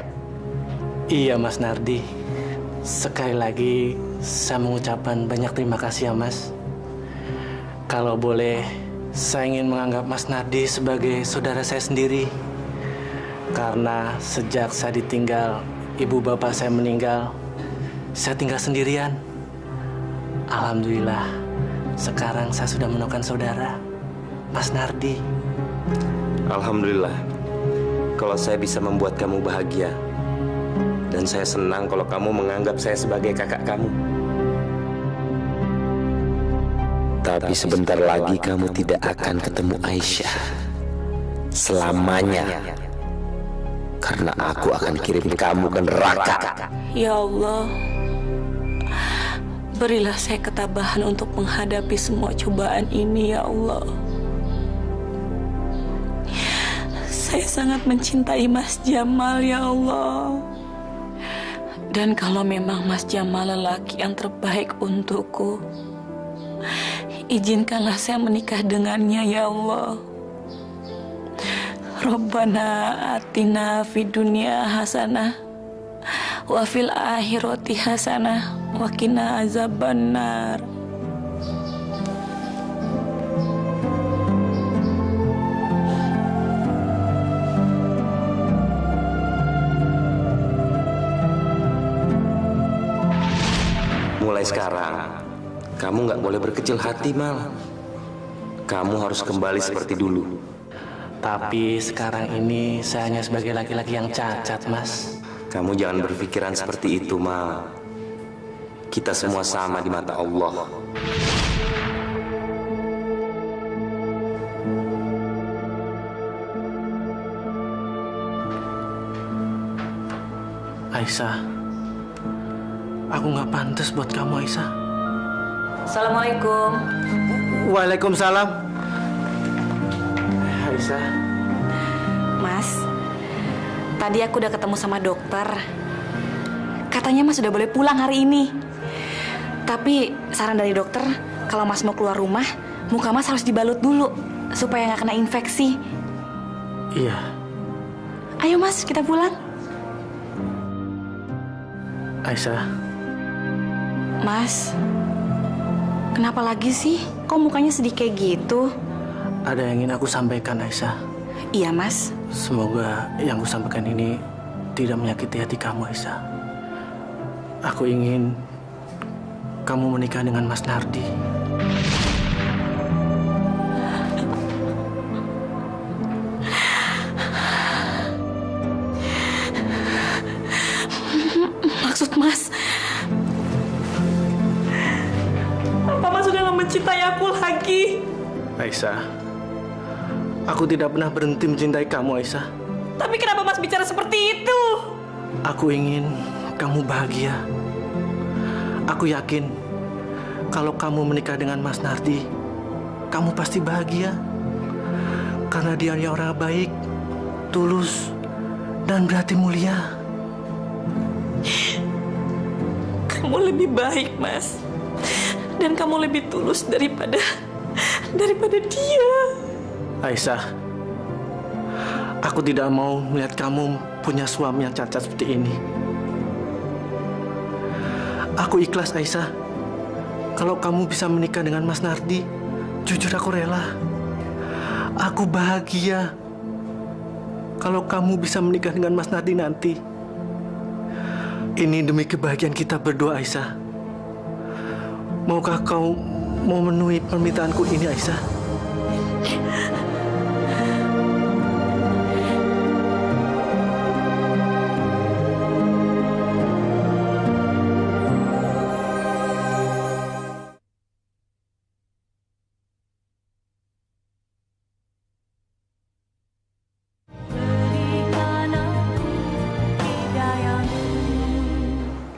[SPEAKER 16] Iya, Mas Nardi. Sekali lagi saya mengucapkan banyak terima kasih ya, Mas. Kalau boleh, saya ingin menganggap Mas Nardi sebagai saudara saya sendiri. Karena sejak saya ditinggal, ibu bapak saya meninggal, saya tinggal sendirian. Alhamdulillah, sekarang saya sudah menemukan saudara, Mas Nardi.
[SPEAKER 9] Alhamdulillah, kalau saya bisa membuat kamu bahagia. Dan saya senang kalau kamu menganggap saya sebagai kakak kamu.
[SPEAKER 15] Tapi sebentar lagi kamu tidak akan ketemu Aisyah selamanya. Karena aku akan kirim kamu ke neraka.
[SPEAKER 13] Ya Allah, berilah saya ketabahan untuk menghadapi semua cobaan ini, ya Allah. Saya sangat mencintai Mas Jamal, ya Allah. Dan kalau memang Mas Jamal lelaki yang terbaik untukku, izinkanlah saya menikah dengannya, ya Allah. Rabbana atina fid dunya hasanah wa fil akhirati hasanah wa qina azabannar.
[SPEAKER 9] Mulai sekarang, kamu nggak boleh berkecil hati, Mal. Kamu harus kembali seperti dulu.
[SPEAKER 16] Tapi sekarang ini saya hanya sebagai laki-laki yang cacat, Mas.
[SPEAKER 9] Kamu jangan berpikiran seperti itu, Mal.
[SPEAKER 15] Kita semua sama di mata Allah.
[SPEAKER 16] Aisyah, aku nggak pantas buat kamu, Aisyah.
[SPEAKER 13] Assalamualaikum.
[SPEAKER 16] Waalaikumsalam. Aisyah.
[SPEAKER 13] Mas, tadi aku udah ketemu sama dokter. Katanya Mas sudah boleh pulang hari ini. Tapi saran dari dokter, kalau Mas mau keluar rumah, muka Mas harus dibalut dulu supaya nggak kena infeksi.
[SPEAKER 16] Iya.
[SPEAKER 13] Ayo Mas, kita pulang.
[SPEAKER 16] Aisyah.
[SPEAKER 13] Mas, kenapa lagi sih? Kok mukanya sedih kayak gitu?
[SPEAKER 16] Ada yang ingin aku sampaikan, Aisyah.
[SPEAKER 13] Iya, Mas.
[SPEAKER 16] Semoga yang aku sampaikan ini tidak menyakiti hati kamu, Aisyah. Aku ingin kamu menikah dengan Mas Nardi.
[SPEAKER 13] Maksud Mas, apa Mas sudah nggak mencintai aku lagi?
[SPEAKER 16] Aisyah, aku tidak pernah berhenti mencintai kamu, Aisyah.
[SPEAKER 13] Tapi kenapa Mas bicara seperti itu?
[SPEAKER 16] Aku ingin kamu bahagia. Aku yakin kalau kamu menikah dengan Mas Nardi, kamu pasti bahagia. Karena dia orang baik, tulus, dan berhati mulia.
[SPEAKER 13] Kamu lebih baik, Mas. Dan kamu lebih tulus daripada dia.
[SPEAKER 16] Aisyah, aku tidak mau melihat kamu punya suami yang cacat seperti ini. Aku ikhlas, Aisyah. Kalau kamu bisa menikah dengan Mas Nardi, jujur aku rela. Aku bahagia kalau kamu bisa menikah dengan Mas Nardi nanti. Ini demi kebahagiaan kita berdua, Aisyah. Maukah kau memenuhi permintaanku ini, Aisyah?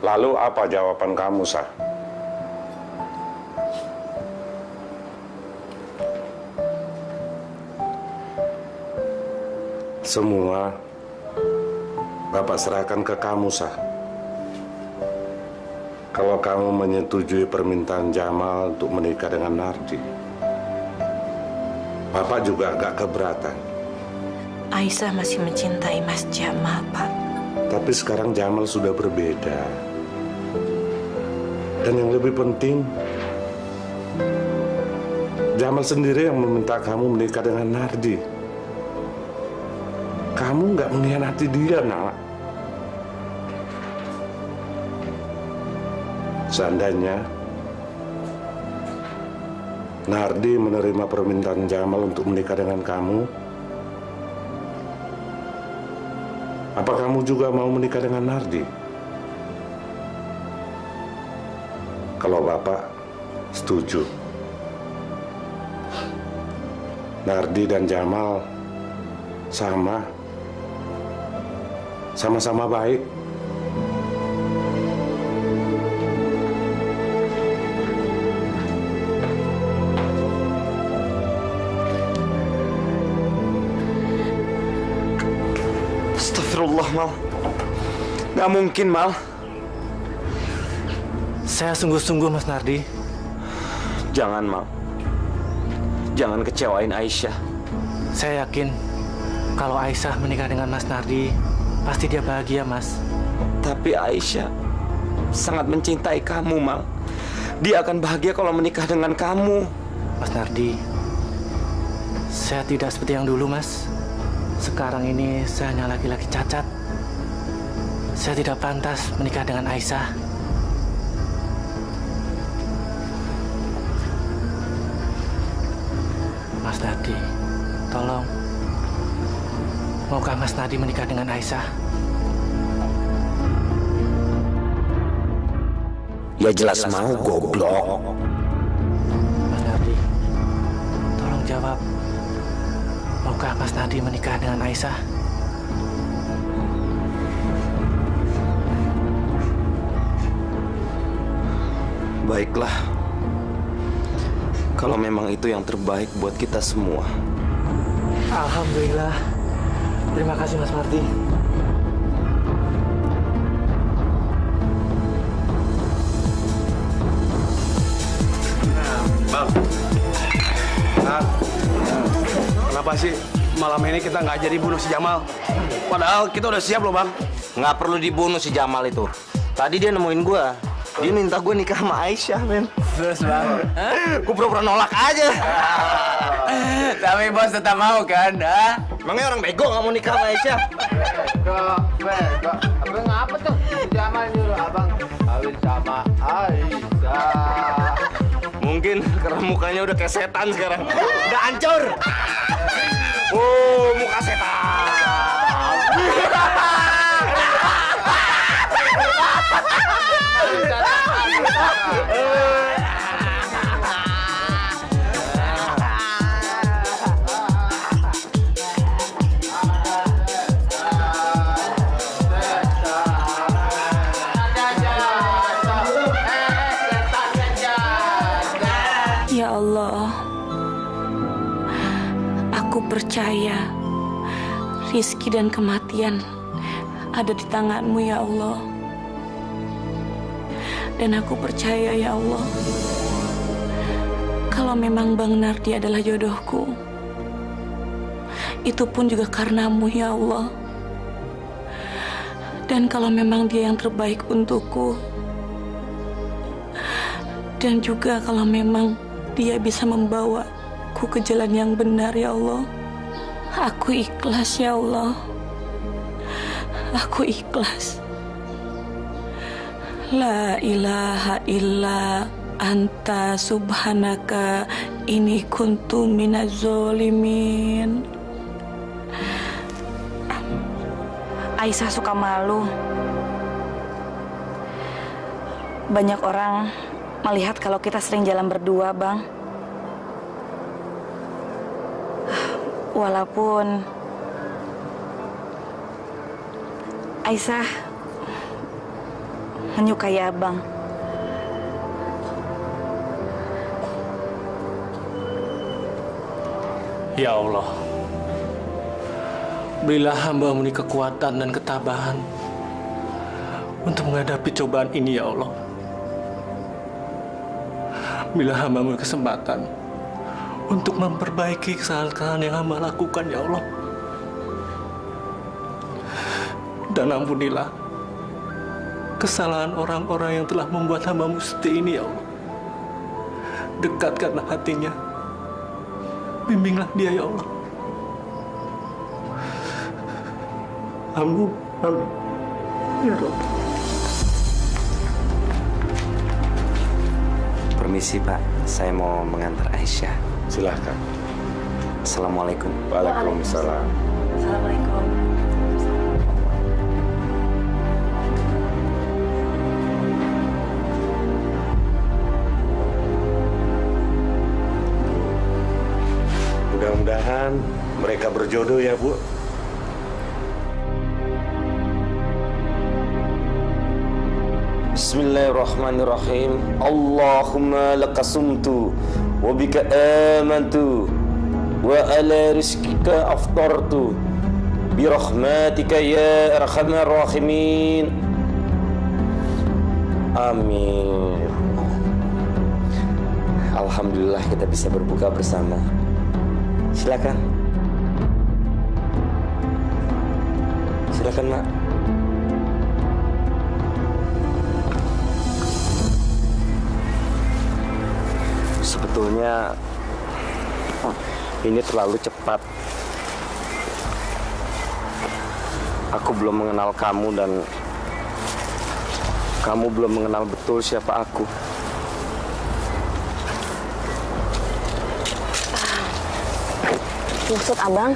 [SPEAKER 11] Lalu apa jawaban kamu, Sah? Semua Bapak serahkan ke kamu, Sah. Kalau kamu menyetujui permintaan Jamal untuk menikah dengan Nardi, Bapak juga gak keberatan.
[SPEAKER 13] Aisyah masih mencintai Mas Jamal, Pak.
[SPEAKER 11] Tapi sekarang Jamal sudah berbeda. Dan yang lebih penting, Jamal sendiri yang meminta kamu menikah dengan Nardi. Kamu nggak mengkhianati dia, Nak. Seandainya Nardi menerima permintaan Jamal untuk menikah dengan kamu, apa kamu juga mau menikah dengan Nardi? Kalau Bapak setuju, Nardi dan Jamal sama-sama baik.
[SPEAKER 15] Astagfirullah, Mal. Gak mungkin, Mal.
[SPEAKER 16] Saya sungguh-sungguh, Mas Nardi.
[SPEAKER 15] Jangan, Mal. Jangan kecewain Aisyah.
[SPEAKER 16] Saya yakin kalau Aisyah menikah dengan Mas Nardi, pasti dia bahagia, Mas.
[SPEAKER 15] Tapi Aisyah sangat mencintai kamu, Mal. Dia akan bahagia kalau menikah dengan kamu.
[SPEAKER 16] Mas Nardi, saya tidak seperti yang dulu, Mas. Sekarang ini saya hanya laki-laki cacat. Saya tidak pantas menikah dengan Aisyah. Mas Nardi, tolong. Maukah Mas Nardi menikah dengan Aisyah?
[SPEAKER 15] Ya Ya jelas mau, goblok.
[SPEAKER 4] Mas Nardi, tolong jawab. Maukah Mas Nardi menikah dengan Aisyah?
[SPEAKER 9] Baiklah. Kalau memang itu yang terbaik buat kita semua.
[SPEAKER 4] Alhamdulillah. Terima kasih Mas Nardi.
[SPEAKER 18] Bang, kenapa sih malam ini kita nggak jadi bunuh si Jamal? Padahal kita udah siap loh, Bang.
[SPEAKER 9] Nggak perlu dibunuh si Jamal itu. Tadi dia nemuin gua. Dia minta gue nikah sama Aisyah, men.
[SPEAKER 19] Terus, Bang?
[SPEAKER 9] Gue pura-pura nolak aja.
[SPEAKER 19] Tapi bos tetap mau kan?
[SPEAKER 9] Emangnya orang bego nggak mau nikah sama Aisyah?
[SPEAKER 12] Bego. Abang apa tuh? Jamal nyuruh abang kawin sama Aisyah.
[SPEAKER 9] Mungkin karena mukanya udah kayak setan sekarang. Udah hancur. Oh, muka setan.
[SPEAKER 13] Ya Allah, aku percaya rizki dan kematian ada di tangan-Mu ya Allah. Dan aku percaya ya Allah, kalau memang Bang Nardi adalah jodohku, itu pun juga karena-Mu ya Allah. Dan kalau memang dia yang terbaik untukku, dan juga kalau memang dia bisa membawaku ke jalan yang benar ya Allah, aku ikhlas ya Allah. Aku ikhlas. La ilaha illa anta subhanaka inni kuntu minaz zolimin. Aisyah suka malu. Banyak orang melihat kalau kita sering jalan berdua, Bang. Walaupun Aisyah menyukai Abang.
[SPEAKER 4] Ya Allah, berilah hamba-Mu ini kekuatan dan ketabahan untuk menghadapi cobaan ini ya Allah. Bila hamba-Mu kesempatan untuk memperbaiki kesalahan-kesalahan yang hamba lakukan ya Allah. Dan ampunilah kesalahan orang-orang yang telah membuat hamba-Mu seperti ini ya Allah. Dekatkanlah hatinya, bimbinglah dia ya Allah. Amin, amin. Ya Allah.
[SPEAKER 9] Permisi Pak, saya mau mengantar Aisyah.
[SPEAKER 11] Silahkan.
[SPEAKER 9] Assalamualaikum.
[SPEAKER 11] Waalaikumsalam.
[SPEAKER 13] Assalamualaikum.
[SPEAKER 11] Mudah-mudahan mereka berjodoh ya, Bu.
[SPEAKER 9] Bismillahirrahmanirrahim. Allahumma lakasumtu wa bika amantu wa ala rizkika aftartu bi rahmatika ya arhamar rahimin. Amin. Alhamdulillah kita bisa berbuka bersama. Silakan. Silakan, Mak. Sebetulnya ini terlalu cepat. Aku belum mengenal kamu dan kamu belum mengenal betul siapa aku.
[SPEAKER 13] Maksud Abang?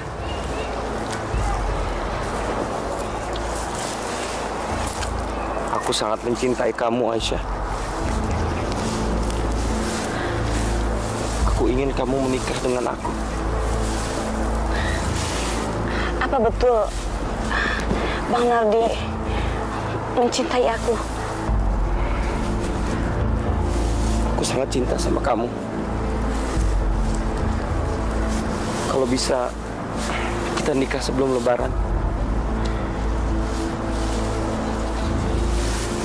[SPEAKER 9] Aku sangat mencintai kamu, Aisyah. Aku ingin kamu menikah dengan aku.
[SPEAKER 6] Apa betul Bang Nardi mencintai aku?
[SPEAKER 9] Aku sangat cinta sama kamu. Kalau bisa, kita nikah sebelum Lebaran.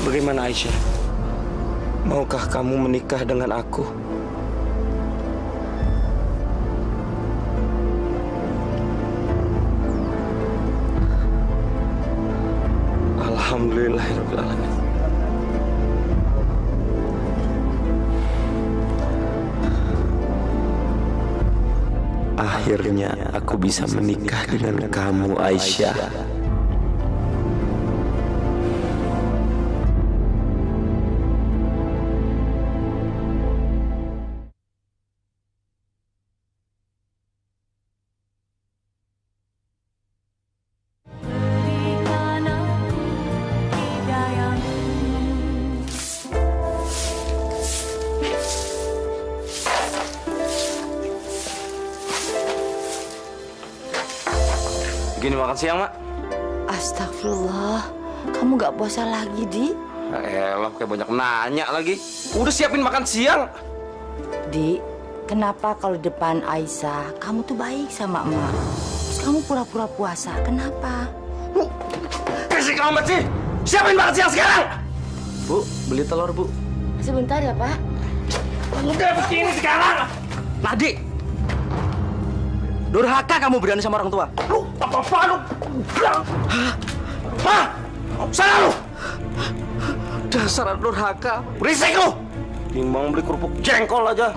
[SPEAKER 9] Bagaimana Aisyah? Maukah kamu menikah dengan aku? Alhamdulillahirrahmanirrahim. Akhirnya aku bisa menikah dengan kamu, Aisyah. Gini makan siang, Mak.
[SPEAKER 6] Astagfirullah, kamu gak puasa lagi, Di?
[SPEAKER 9] Elah, kayak banyak nanya lagi. Udah siapin makan siang.
[SPEAKER 6] Di, kenapa kalau depan Aisyah kamu tuh baik sama emak? Terus kamu pura-pura puasa, kenapa?
[SPEAKER 9] Kasih amat sih. Siapin makan siang sekarang. Bu, beli telur, Bu.
[SPEAKER 6] Sebentar ya, Pak.
[SPEAKER 9] Udah begini sekarang.
[SPEAKER 4] Nadi, durhaka kamu berani sama orang tua.
[SPEAKER 9] Lu apa-apa lu? Hah? Sana lu!
[SPEAKER 4] Dasar durhaka.
[SPEAKER 9] Berisik lu! Timbang beli kerupuk jengkol aja.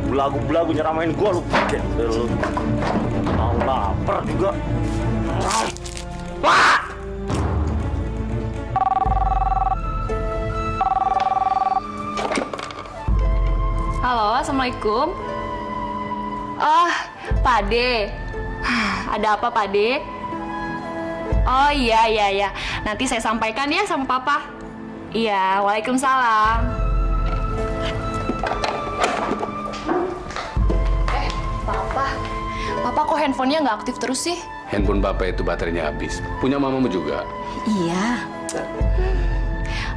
[SPEAKER 9] Belagu-belagu nyeramain gua lu. Gendel lu. Tahu lapar juga. Wah!
[SPEAKER 3] Halo, Assalamualaikum. Oh, Pak De. Ada apa, Pak De? Oh iya. Nanti saya sampaikan ya sama Papa. Iya, waalaikumsalam. Papa kok handphonenya nggak aktif terus sih?
[SPEAKER 20] Handphone Bapak itu baterainya habis. Punya mamamu juga?
[SPEAKER 3] Iya.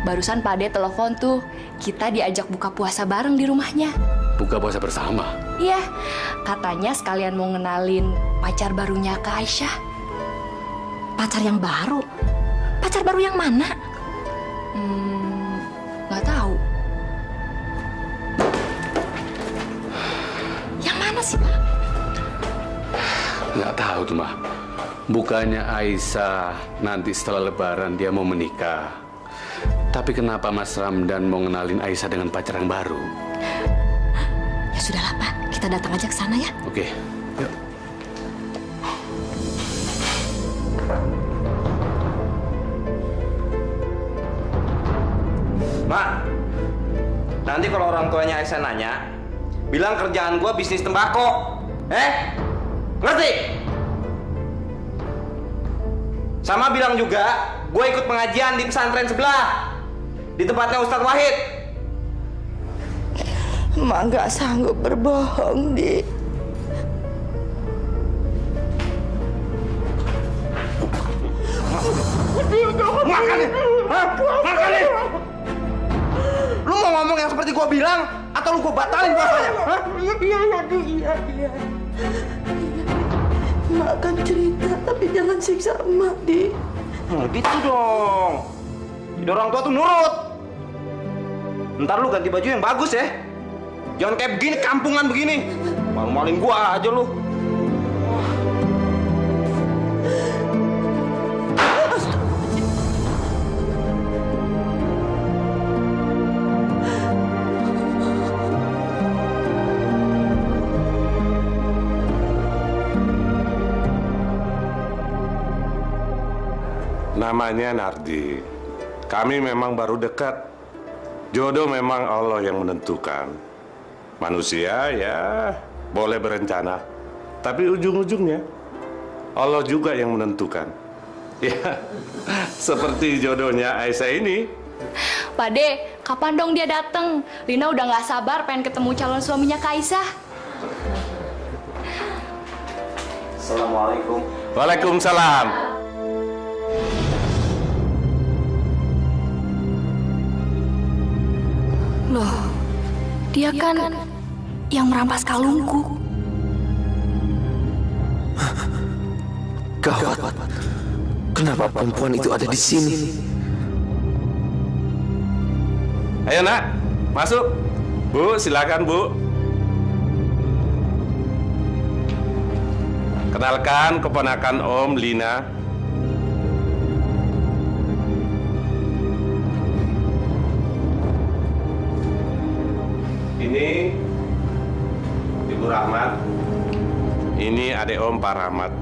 [SPEAKER 3] Barusan Pak De telepon tuh. Kita diajak buka puasa bareng di rumahnya.
[SPEAKER 20] Buka puasa bersama?
[SPEAKER 3] Iya, katanya sekalian mau ngenalin pacar barunya ke Aisyah.
[SPEAKER 6] Pacar yang baru? Pacar baru yang mana?
[SPEAKER 3] Nggak tahu.
[SPEAKER 6] Yang mana sih, Pak?
[SPEAKER 20] Nggak tahu tuh, Mah. Bukannya Aisyah nanti setelah Lebaran dia mau menikah. Tapi kenapa Mas Ramdan mau ngenalin Aisyah dengan pacar yang baru?
[SPEAKER 6] Ya sudahlah, Pak. Kita datang aja ke sana ya.
[SPEAKER 20] Oke, yuk.
[SPEAKER 9] Mak, nanti kalau orang tuanya Aisyah nanya, bilang kerjaan gua bisnis tembakau. Ngerti? Sama bilang juga, gue ikut pengajian di pesantren sebelah. Di tempatnya Ustadz Wahid.
[SPEAKER 6] Mak nggak sanggup berbohong, Di.
[SPEAKER 9] Makan nih! Makan nih! Lu mau ngomong yang seperti gua bilang, atau lu gua batalin puasanya?
[SPEAKER 6] Iya. Mak akan cerita, tapi jangan siksa emak, Di.
[SPEAKER 9] Gitu dong. Jadi orang tua tuh nurut. Ntar lu ganti baju yang bagus ya. Jangan kayak begini, kampungan begini. Malu-maluin gua aja lu.
[SPEAKER 11] Namanya Nardi. Kami memang baru dekat. Jodoh memang Allah yang menentukan. Manusia ya boleh berencana. Tapi ujung-ujungnya Allah juga yang menentukan. Ya, seperti jodohnya Aisyah ini.
[SPEAKER 3] Pak De, kapan dong dia datang? Lina udah nggak sabar pengen ketemu calon suaminya Aisyah.
[SPEAKER 9] Assalamualaikum.
[SPEAKER 20] Waalaikumsalam.
[SPEAKER 13] Loh, dia kan yang merampas kalungku.
[SPEAKER 15] Gawat. Kenapa perempuan itu ada di sini?
[SPEAKER 20] Ayo nak, masuk. Bu, silakan Bu. Kenalkan keponakan Om, Lina. Ini Ibu Rahmat. Ini adik Om, Pak Rahmat.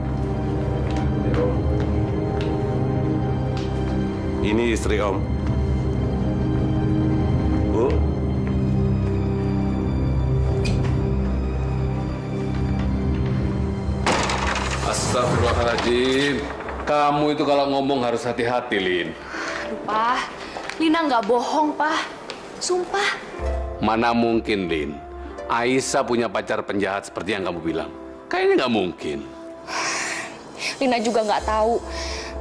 [SPEAKER 20] Adik Om. Ini istri Om. Bu. Astagfirullahaladzim. Kamu itu kalau ngomong harus hati-hati, Lin.
[SPEAKER 13] Aduh, Pak. Lina nggak bohong, Pak. Sumpah.
[SPEAKER 20] Mana mungkin, Lin? Aisyah punya pacar penjahat seperti yang kamu bilang. Kayaknya nggak mungkin.
[SPEAKER 13] Lina juga nggak tahu.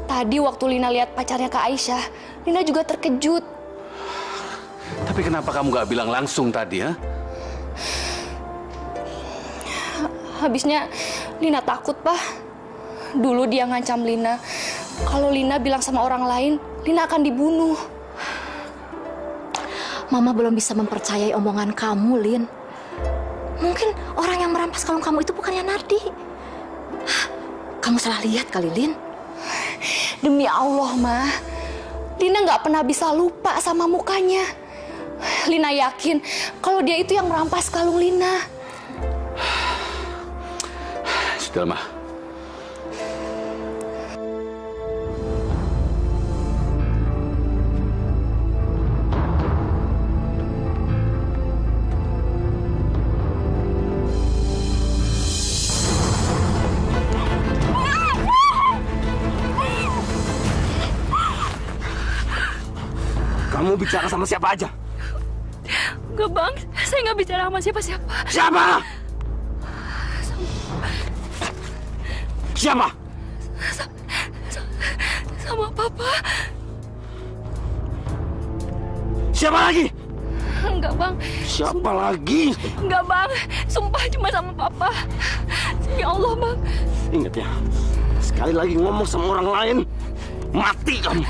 [SPEAKER 13] Tadi waktu Lina lihat pacarnya Kak Aisyah, Lina juga terkejut.
[SPEAKER 20] Tapi kenapa kamu nggak bilang langsung tadi, ha?
[SPEAKER 13] Habisnya Lina takut, Pak. Dulu dia ngancam Lina. Kalau Lina bilang sama orang lain, Lina akan dibunuh.
[SPEAKER 6] Mama belum bisa mempercayai omongan kamu, Lin. Mungkin orang yang merampas kalung kamu itu bukannya Nardi. Kamu salah lihat kali, Lin.
[SPEAKER 13] Demi Allah, Ma. Lina nggak pernah bisa lupa sama mukanya. Lina yakin kalau dia itu yang merampas kalung Lina.
[SPEAKER 20] Sudah, Ma.
[SPEAKER 9] Kamu bicara sama siapa aja?
[SPEAKER 3] Enggak, Bang. Saya nggak bicara sama siapa-siapa.
[SPEAKER 9] Siapa? Siapa?
[SPEAKER 3] Sama Papa.
[SPEAKER 9] Siapa lagi?
[SPEAKER 3] Enggak, Bang.
[SPEAKER 9] Siapa lagi?
[SPEAKER 3] Enggak, Bang. Sumpah cuma sama Papa. Ya Allah, Bang.
[SPEAKER 9] Ingat ya, sekali lagi ngomong sama orang lain, mati kamu.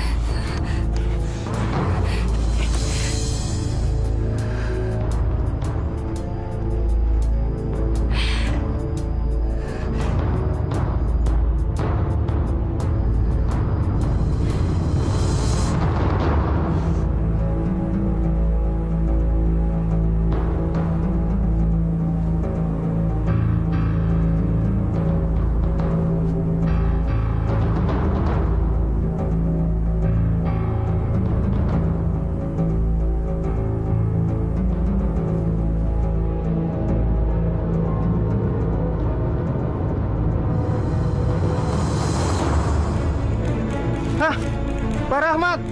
[SPEAKER 14] Pak Rahmat.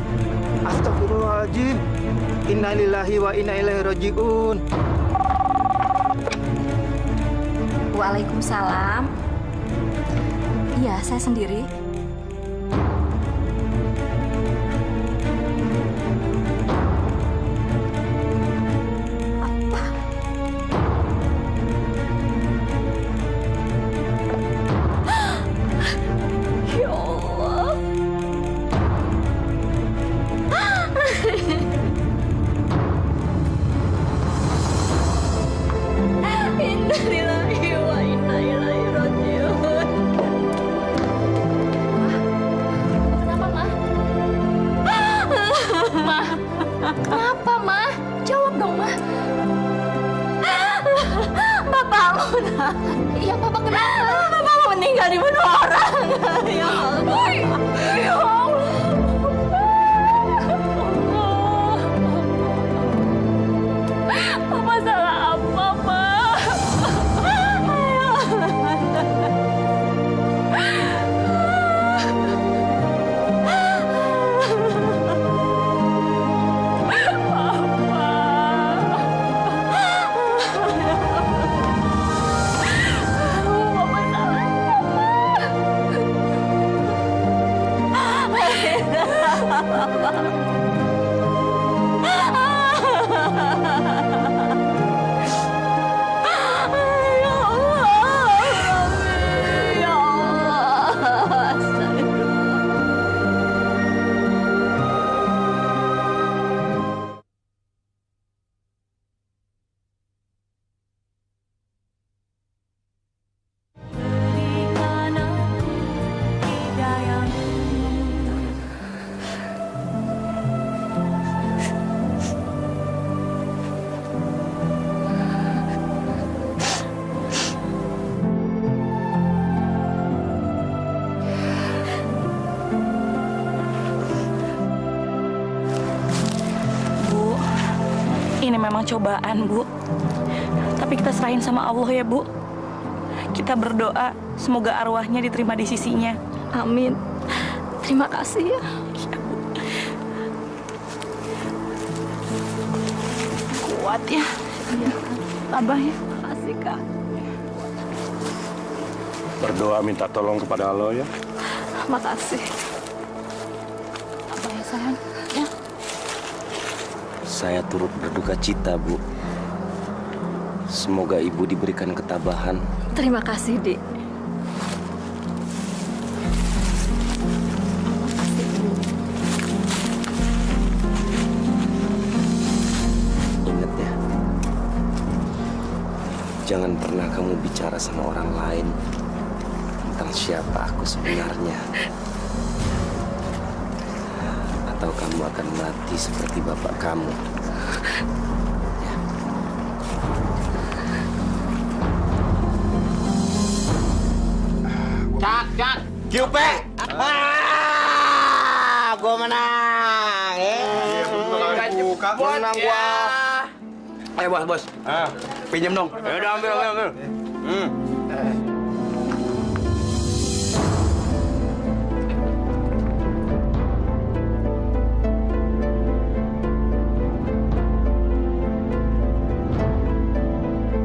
[SPEAKER 14] Astagfirullahaladzim. Innalillahi wa inna ilaihi raji'un.
[SPEAKER 3] Waalaikumsalam. Iya, saya sendiri. Ya Allah. Innalillahi wa inna ilaihi raji'un. Kenapa, Ma? Ma, kenapa, Ma? Jawab dong, Ma. Bapakmu, nak. Iya, Papa kenapa? Bapakmu meninggal dibunuh orang. Ya Allah. Ya Allah. Papa salah apa, Ma? Papa salah apa?
[SPEAKER 13] memang cobaan, Bu. Tapi kita serahin sama Allah ya, Bu. Kita berdoa semoga arwahnya diterima di sisinya.
[SPEAKER 6] Amin. Terima kasih ya.
[SPEAKER 13] Kuat ya.
[SPEAKER 6] Iya, Abah ya. Makasih, Kak.
[SPEAKER 11] Berdoa minta tolong kepada Allah ya.
[SPEAKER 6] Makasih.
[SPEAKER 13] Abah ya, sayang. Ya.
[SPEAKER 9] Saya turut berduka cita, Bu. Semoga Ibu diberikan ketabahan.
[SPEAKER 6] Terima kasih, Dik.
[SPEAKER 9] Ingat ya, jangan pernah kamu bicara sama orang lain tentang siapa aku sebenarnya. Atau kamu akan mati seperti bapak kamu.
[SPEAKER 12] Cak.
[SPEAKER 9] Kiupe.
[SPEAKER 12] Gua menang.
[SPEAKER 9] Menang gua. Ayo bos. Pinjam dong. Ya udah ambil.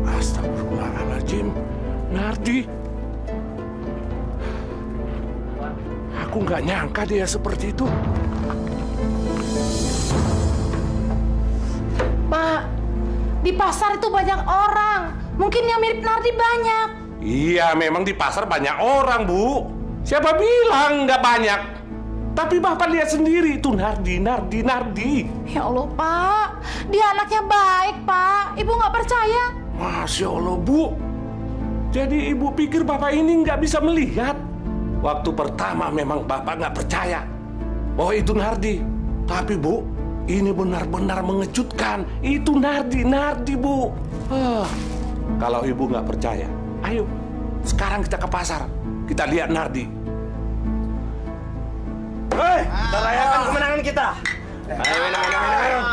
[SPEAKER 11] Astagfirullahaladzim. Nardi. Aku nggak nyangka dia seperti itu.
[SPEAKER 5] Pak, di pasar itu banyak orang. Mungkin yang mirip Nardi banyak.
[SPEAKER 11] Iya, memang di pasar banyak orang, Bu. Siapa bilang nggak banyak? Tapi Bapak lihat sendiri, itu Nardi.
[SPEAKER 5] Ya Allah, Pak. Dia anaknya baik, Pak. Ibu nggak percaya?
[SPEAKER 11] Masya Allah, Bu. Jadi Ibu pikir Bapak ini nggak bisa melihat? Waktu pertama memang Bapak nggak percaya bahwa itu Nardi. Tapi Bu, ini benar-benar mengejutkan. Itu Nardi, Bu. Kalau Ibu nggak percaya, ayo sekarang kita ke pasar. Kita lihat Nardi.
[SPEAKER 9] Hei, kita rayakan kemenangan kita. Ayo, minum.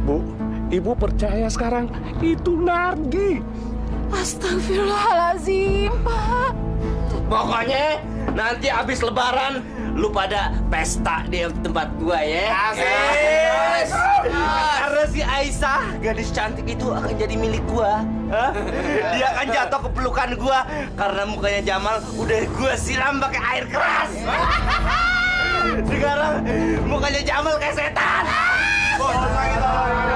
[SPEAKER 11] Bu, Ibu percaya sekarang itu Nardi.
[SPEAKER 5] Astagfirullahaladzim, Pak.
[SPEAKER 9] Pokoknya nanti habis lebaran lu pada pesta di tempat gua ya. Asik. Karena si Aisyah, gadis cantik itu akan jadi milik gua. Dia akan jatuh ke pelukan gua karena mukanya Jamal udah gua siram pakai air keras. Sekarang mukanya Jamal kayak setan.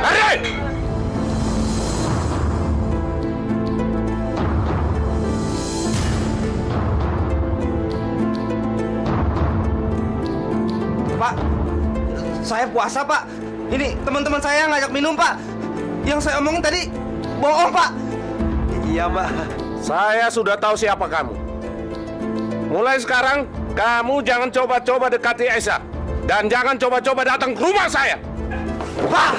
[SPEAKER 11] Lari!
[SPEAKER 2] Pak, saya puasa, Pak. Ini teman-teman saya ngajak minum, Pak. Yang saya omongin tadi bohong, Pak.
[SPEAKER 11] Iya, Pak. Saya sudah tahu siapa kamu. Mulai sekarang, kamu jangan coba-coba dekati Aisyah. Dan jangan coba-coba datang ke rumah saya.
[SPEAKER 2] Pak!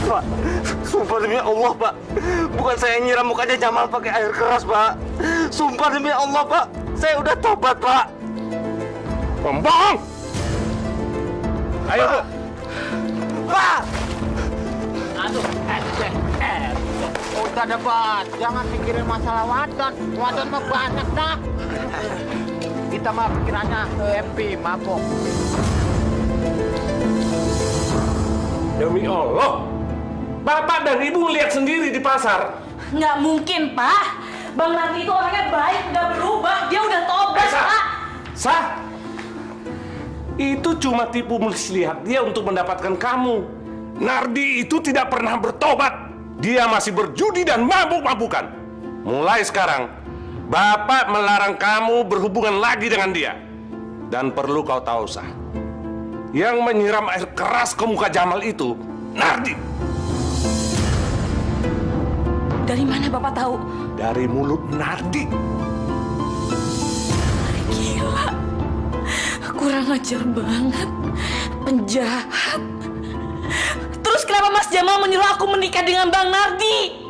[SPEAKER 2] Pak, sumpah demi Allah, Pak. Bukan saya nyiram mukanya Jamal pakai air keras, Pak. Sumpah demi Allah, Pak. Saya udah tobat, Pak.
[SPEAKER 11] Pembohong! Ayo, Bu.
[SPEAKER 2] Pak!
[SPEAKER 12] Aduh, udah dapat. Jangan pikirin masalah wadon. Wadon mah banyak dah. Kita mah pikirannya happy, mabok.
[SPEAKER 11] Demi Allah, Bapak dan Ibu lihat sendiri di pasar.
[SPEAKER 13] Nggak mungkin, Pak. Bang Nardi itu orangnya baik, nggak berubah. Dia udah tobat, Pak.
[SPEAKER 11] Sah. Itu cuma tipu muslihat dia untuk mendapatkan kamu. Nardi itu tidak pernah bertobat. Dia masih berjudi dan mabuk-mabukan. Mulai sekarang, Bapak melarang kamu berhubungan lagi dengan dia. Dan perlu kau tahu, Sah. Yang menyiram air keras ke muka Jamal itu, Nardi.
[SPEAKER 13] Dari mana Bapak tahu?
[SPEAKER 11] Dari mulut Nardi.
[SPEAKER 13] Gila. Kurang ajar banget. Penjahat. Terus kenapa Mas Jamal menyuruh aku menikah dengan Bang Nardi?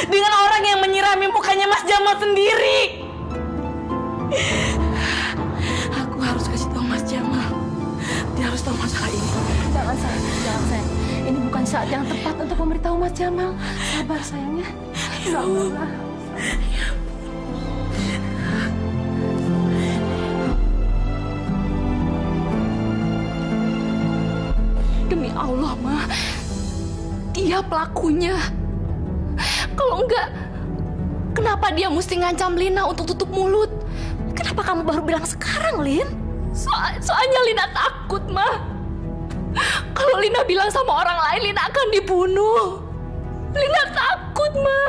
[SPEAKER 13] Dengan orang yang menyirami mukanya Mas Jamal sendiri. Aku harus
[SPEAKER 5] Jangan sayang. Ini bukan saat yang tepat untuk memberitahu Mas Jamal. Sabar sayangnya. Sabarlah. Demi Allah, Ma. Dia pelakunya. Kalau enggak, kenapa dia mesti ngancam Lina untuk tutup mulut?
[SPEAKER 6] Kenapa kamu baru bilang sekarang, Lin?
[SPEAKER 5] Soalnya Lina takut, Ma. Kalau Lina bilang sama orang lain, Lina akan dibunuh. Lina takut, Ma.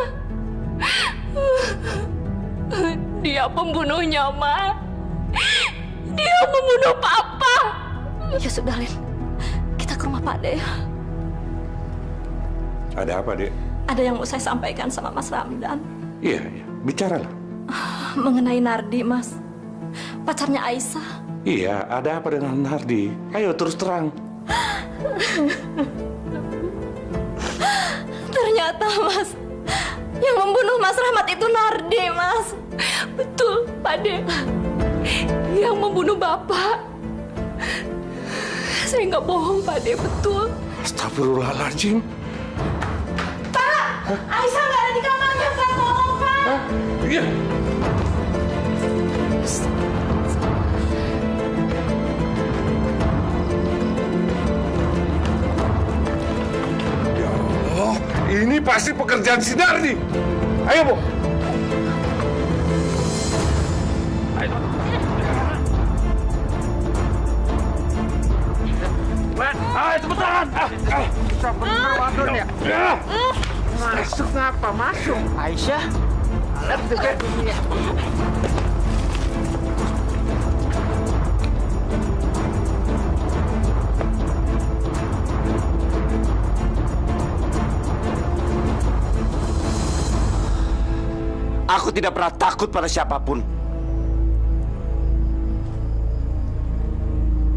[SPEAKER 5] Dia pembunuhnya, Ma. Dia membunuh Papa.
[SPEAKER 6] Ya sudah, Lin. Kita ke rumah Pak De ya.
[SPEAKER 11] Ada apa, Dek?
[SPEAKER 6] Ada yang mau saya sampaikan sama Mas Ramdan.
[SPEAKER 11] Iya, bicaralah.
[SPEAKER 6] Mengenai Nardi, Mas. Pacarnya Aisyah.
[SPEAKER 11] Iya, ada apa dengan Nardi? Ayo terus terang.
[SPEAKER 6] Ternyata, Mas, yang membunuh Mas Rahmat itu Nardi, Mas.
[SPEAKER 5] Betul, Pak De. Yang membunuh Bapak. Saya nggak bohong, Pak De, betul.
[SPEAKER 11] Astagfirullahaladzim.
[SPEAKER 5] Pak, Aisyah nggak ada di kamarnya, Pak. Tolong, Pak.
[SPEAKER 11] Iya. Ya Allah, ini pasti pekerjaan si Nardi. Ayo, Bu. Ayo.
[SPEAKER 12] Ayo cepetan. Bisa bener wadon ya? Masuk ngapa? Masuk. Aisyah.
[SPEAKER 15] Aku tidak pernah takut pada siapapun.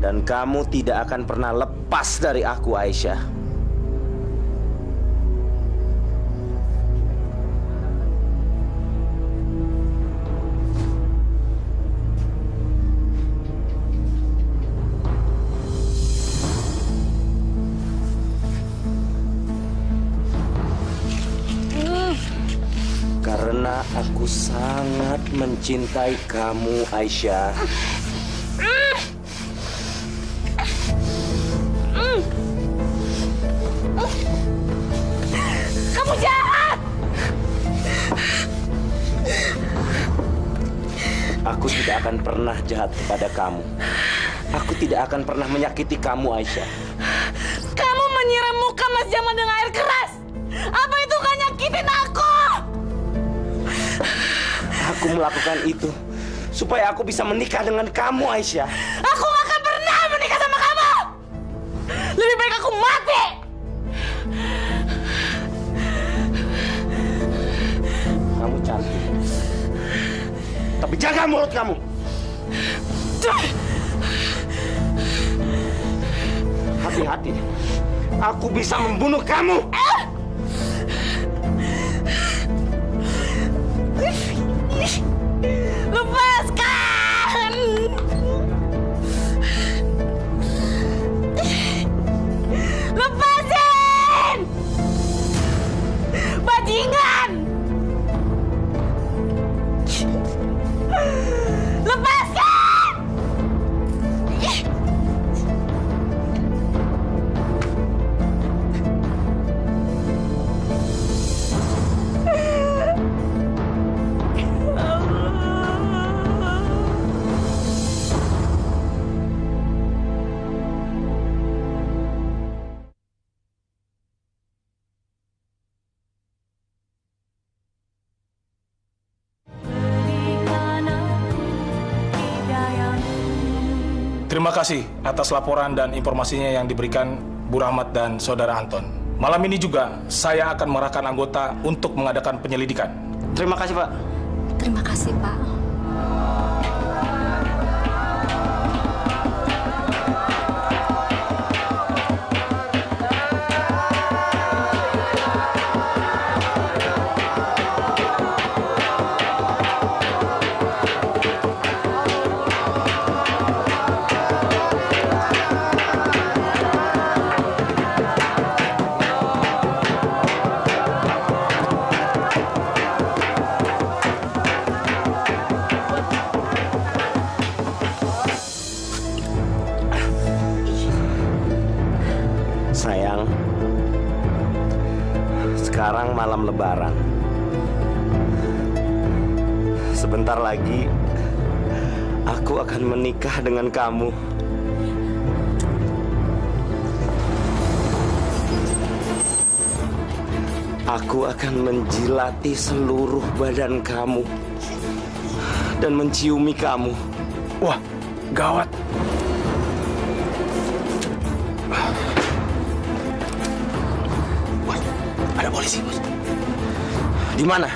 [SPEAKER 15] Dan kamu tidak akan pernah lepas dari aku, Aisyah. Karena aku sangat mencintai kamu, Aisyah.
[SPEAKER 5] Kamu jahat!
[SPEAKER 15] Aku tidak akan pernah jahat kepada kamu. Aku tidak akan pernah menyakiti kamu, Aisyah.
[SPEAKER 5] Kamu menyiram muka Mas Jamal dengan air keras. Apa itu kan nyakitin aku?
[SPEAKER 15] Aku melakukan itu supaya aku bisa menikah dengan kamu, Aisyah.
[SPEAKER 5] Aku gak akan pernah menikah sama kamu. Lebih baik aku mati.
[SPEAKER 15] Kamu cantik. Tapi jaga mulut kamu. Hati-hati. Aku bisa membunuh kamu.
[SPEAKER 5] Lepaskan! Lepasin! Bajingan! Lepaskan!
[SPEAKER 21] Terima kasih atas laporan dan informasinya yang diberikan Bu Rahmat dan Saudara Anton. Malam ini juga saya akan mengerahkan anggota untuk mengadakan penyelidikan.
[SPEAKER 15] Terima kasih, Pak.
[SPEAKER 6] Terima kasih, Pak.
[SPEAKER 9] Sayang, sekarang malam Lebaran. Sebentar lagi aku akan menikah dengan kamu. Aku akan menjilati seluruh badan kamu dan menciumi kamu.
[SPEAKER 18] Wah, gawat.
[SPEAKER 9] Bos, ada polisi, bos. Di mana?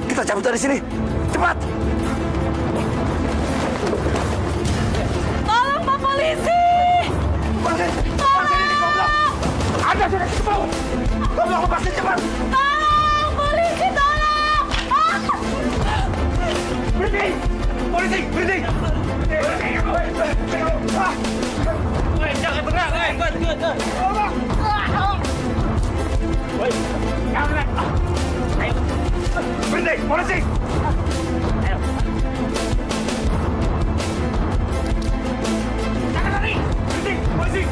[SPEAKER 9] Kita cabut dari sini. Cepat!
[SPEAKER 3] Tolong, Pak Polisi!
[SPEAKER 11] Ada sudah ke bawah. Tolong lepasin cepat.
[SPEAKER 3] Tolong, polisi, tolong!
[SPEAKER 11] Berhenti! Polisi, berhenti! Jangan bergerak, tolong! Jangan bergerak! Berhenti, polisi! Ayo. Jangan lari! Berhenti, polisi!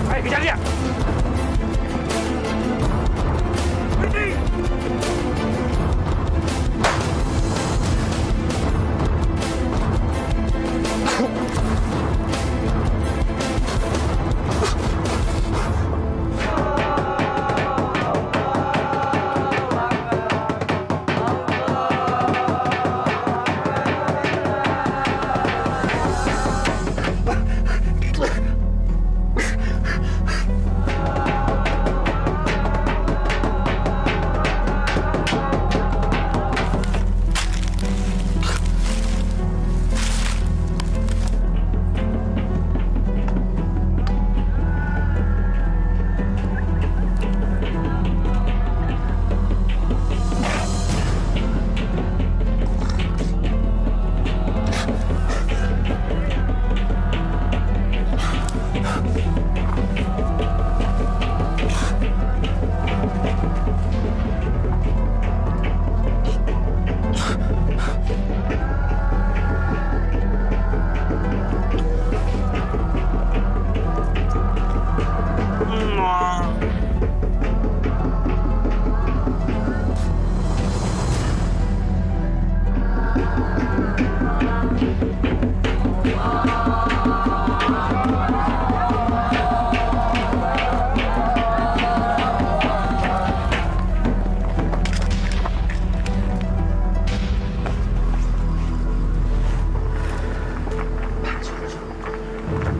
[SPEAKER 11] Ayo, kejar dia! Berhenti!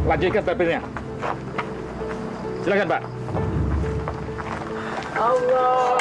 [SPEAKER 21] Lanjutkan tapirnya. Silakan, Pak.
[SPEAKER 11] Allah